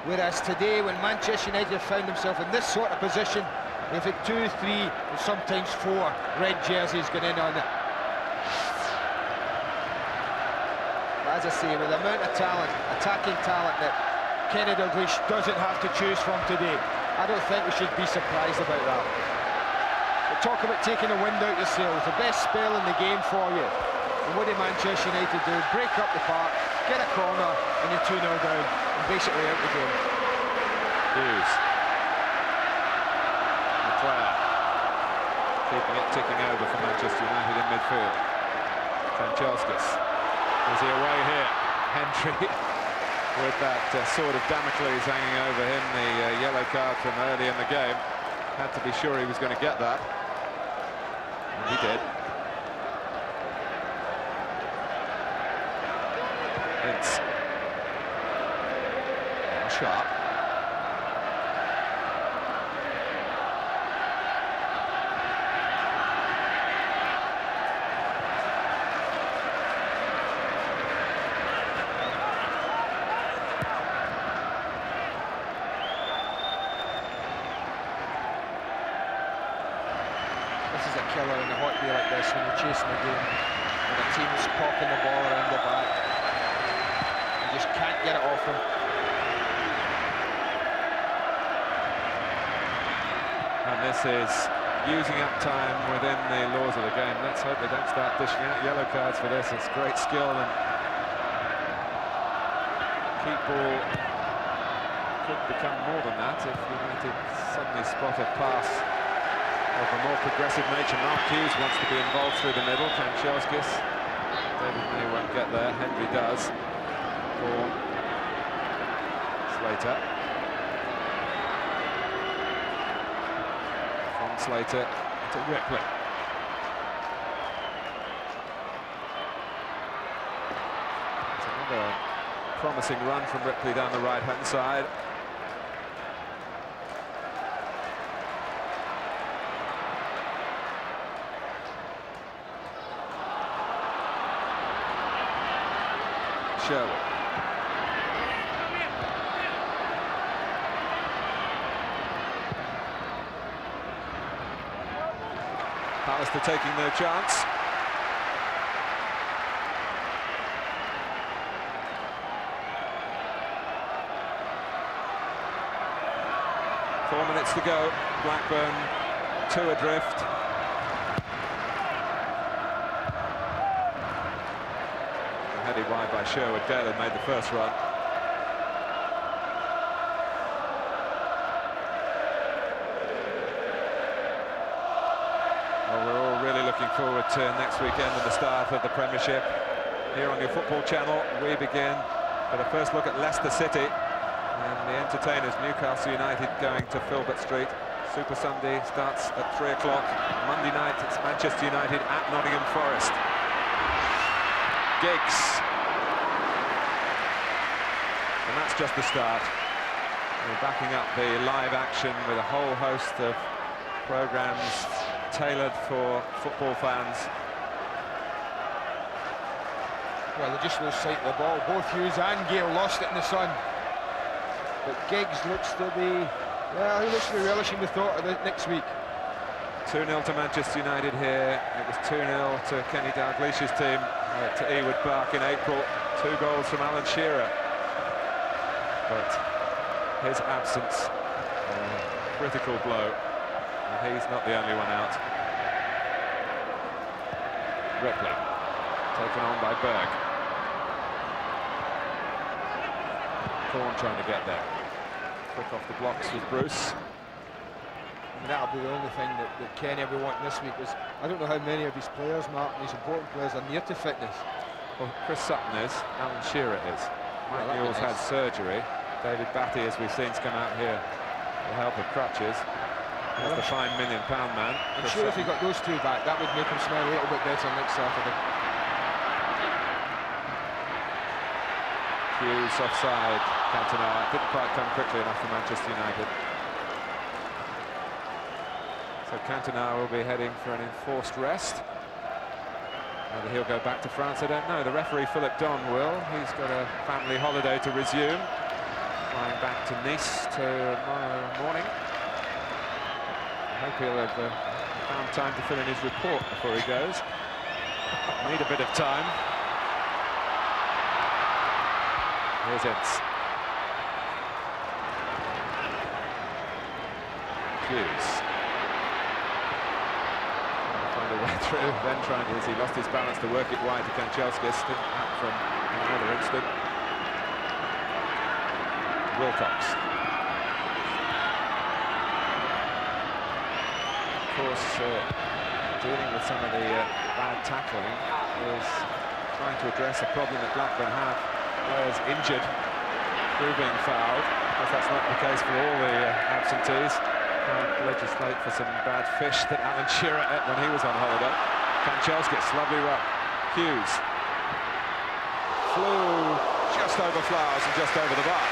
Whereas today, when Manchester United found themselves in this sort of position, they've had 2, 3, and sometimes 4 red jerseys going in on it. But as I say, with the amount of talent, attacking talent that Kenny Dalglish doesn't have to choose from today, I don't think we should be surprised about that. But talk about taking the wind out of your sails, the best spell in the game for you. And what did Manchester United do? Break up the park, get a corner, and you're 2-0 down, and basically out the game. Hughes. McClair. Keeping it ticking over for Manchester United in midfield. Francescus. Is he away here? Hendry with that sword of Damocles hanging over him, the yellow card from early in the game. Had to be sure he was going to get that. And he did. It's sharp. This is a killer in a hot day like this when you're chasing the game, when the team's popping the ball around the back. You just can't get it off them. And this is using up time within the laws of the game. Let's hope they don't start dishing out yellow cards for this. It's great skill, and keep ball could become more than that if United suddenly spot a pass of a more progressive nature. Mark Hughes wants to be involved through the middle. Kanchelskis. David May won't get there. Henry does. For Slater. From Slater to Ripley. It's another promising run from Ripley down the right-hand side. Sherwood. Pallister taking no chance. Four minutes to go. Blackburn 2 adrift. Headed wide by Sherwood. Dale had made the first run. Well, we're all really looking forward to next weekend and the start of the Premiership. Here on your football channel, we begin with a first look at Leicester City and the entertainers, Newcastle United, going to Filbert Street. Super Sunday starts at 3 o'clock. Monday night, it's Manchester United at Nottingham Forest. Giggs. And that's just the start. We're backing up the live action with a whole host of programmes tailored for football fans. Well, they just lost sight of the ball. Both Hughes and Gale lost it in the sun. But Giggs looks to be, well, he looks to be relishing the thought of it next week. 2-0 to Manchester United here. It was 2-0 to Kenny Dalglish's team to Ewood Park in April. 2 goals from Alan Shearer. But his absence, critical blow. And he's not the only one out. Ripley, taken on by Berg. Thorne trying to get there. Quick off the blocks with Bruce. And that'll be the only thing that Kenny will want this week. Was I don't know how many of his players, Martin, these important players, are near to fitness. Well, Chris Sutton is, Alan Shearer is. Mike Newell's had surgery. David Batty, as we've seen, has come out here with help of crutches. He's the fine £1 million man. I'm sure if he got those 2 back, that would make him smell a little bit better next Saturday. Hughes offside. Cantona didn't quite come quickly enough for Manchester United. So Cantona will be heading for an enforced rest. Whether he'll go back to France, I don't know. The referee, Philip Don, will. He's got a family holiday to resume. Flying back to Nice tomorrow morning. I hope he'll have found time to fill in his report before he goes. Need a bit of time. Here's Ince. Hughes. Find a way through, then trying to, as he lost his balance, to work it wide to Kanchelskis. Didn't happen from another instant. Wilcox. Of course, dealing with some of the bad tackling is trying to address a problem that Blackburn have. Players injured through being fouled. Of course, that's not the case for all the absentees. Can't legislate for some bad fish that Alan Shearer ate when he was on holiday. Kanchelskis, lovely run. Hughes flew just over Flowers and just over the bar.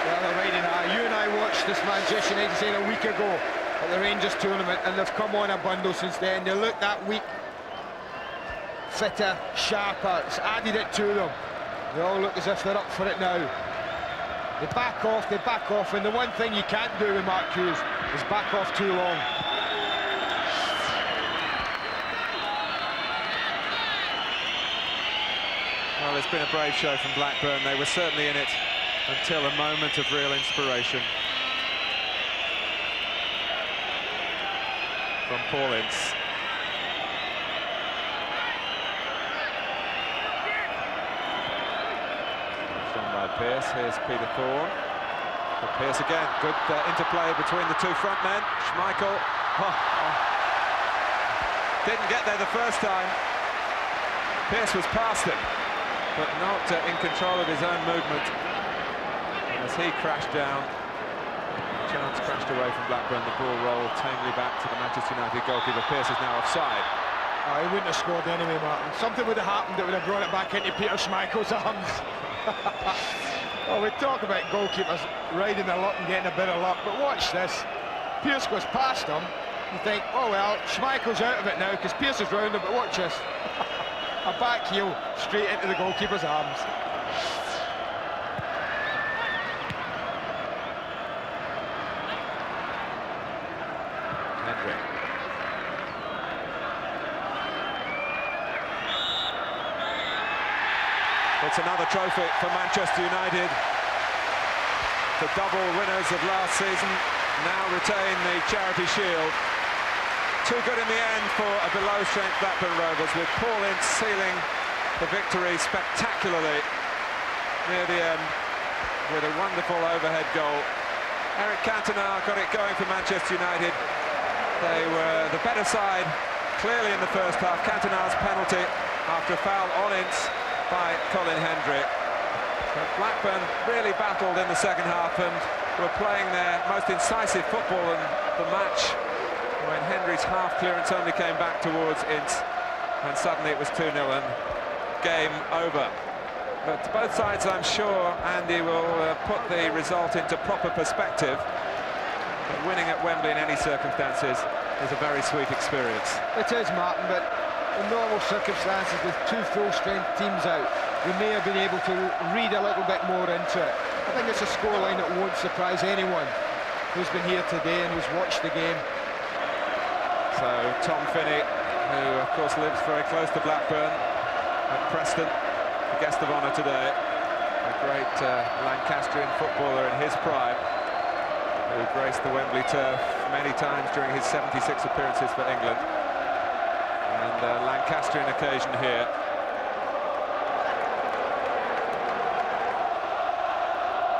Well, you and I watched this Manchester United side a week ago at the Rangers tournament, and they've come on a bundle since then. They look that week fitter, sharper. It's added it to them. They all look as if they're up for it now. They back off, and the one thing you can't do with Mark Hughes is back off too long. Well, it's been a brave show from Blackburn. They were certainly in it until a moment of real inspiration from Paul Ince. Done by Pearce. Here's Peter Thorne. But Pearce again, good interplay between the two front men. Schmeichel didn't get there the first time. Pearce was past him, but not in control of his own movement. And as he crashed down, chance crashed away from Blackburn. The ball rolled tamely back to the Manchester United goalkeeper. Pearce is now offside. Oh, he wouldn't have scored anyway, Martin. Something would have happened that would have brought it back into Peter Schmeichel's arms. Oh, we talk about goalkeepers riding their luck and getting a bit of luck, but watch this. Pearce goes past him. You think, oh well, Schmeichel's out of it now because Pearce is round him, but watch this. A back heel straight into the goalkeeper's arms. Hendry. It's another trophy for Manchester United. The double winners of last season now retain the Charity Shield. Too good in the end for a below-strength Blackburn Rovers, with Paul Ince sealing the victory spectacularly near the end with a wonderful overhead goal. Eric Cantona got it going for Manchester United. They were the better side clearly in the first half. Cantona's penalty after a foul on Ince by Colin Hendry. But Blackburn really battled in the second half and were playing their most incisive football in the match when Hendry's half clearance only came back towards Ince, and suddenly it was 2-0 and game over. But both sides, I'm sure, Andy, will put the result into proper perspective. But winning at Wembley in any circumstances is a very sweet experience. It is, Martin, but in normal circumstances with two full-strength teams out, we may have been able to read a little bit more into it. I think it's a scoreline that won't surprise anyone who's been here today and who's watched the game. So Tom Finney, who of course lives very close to Blackburn, at Preston, the guest of honour today, a great Lancastrian footballer in his prime, who graced the Wembley turf many times during his 76 appearances for England. And a Lancastrian occasion here.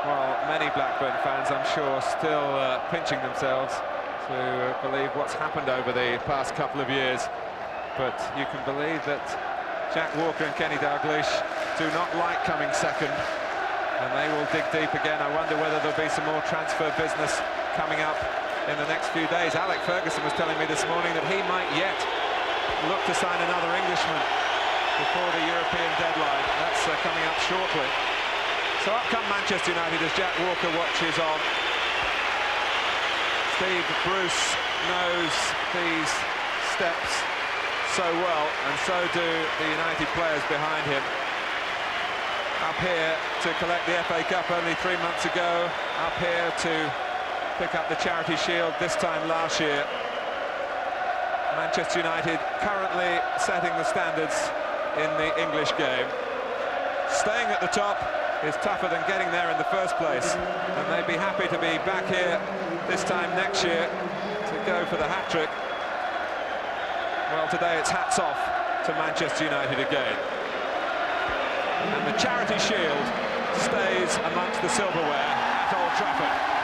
Well, many Blackburn fans, I'm sure, still pinching themselves to believe what's happened over the past couple of years. But you can believe that Jack Walker and Kenny Dalglish do not like coming second, and they will dig deep again. I wonder whether there'll be some more transfer business coming up in the next few days. Alec Ferguson was telling me this morning that he might yet look to sign another Englishman before the European deadline. That's coming up shortly. So up come Manchester United as Jack Walker watches on. Steve Bruce knows these steps so well, and so do the United players behind him. Up here to collect the FA Cup only 3 months ago, up here to pick up the Charity Shield this time last year. Manchester United currently setting the standards in the English game. Staying at the top is tougher than getting there in the first place, and they'd be happy to be back here this time next year to go for the hat-trick. Well, today it's hats off to Manchester United again. And the Charity Shield stays amongst the silverware at Old Trafford.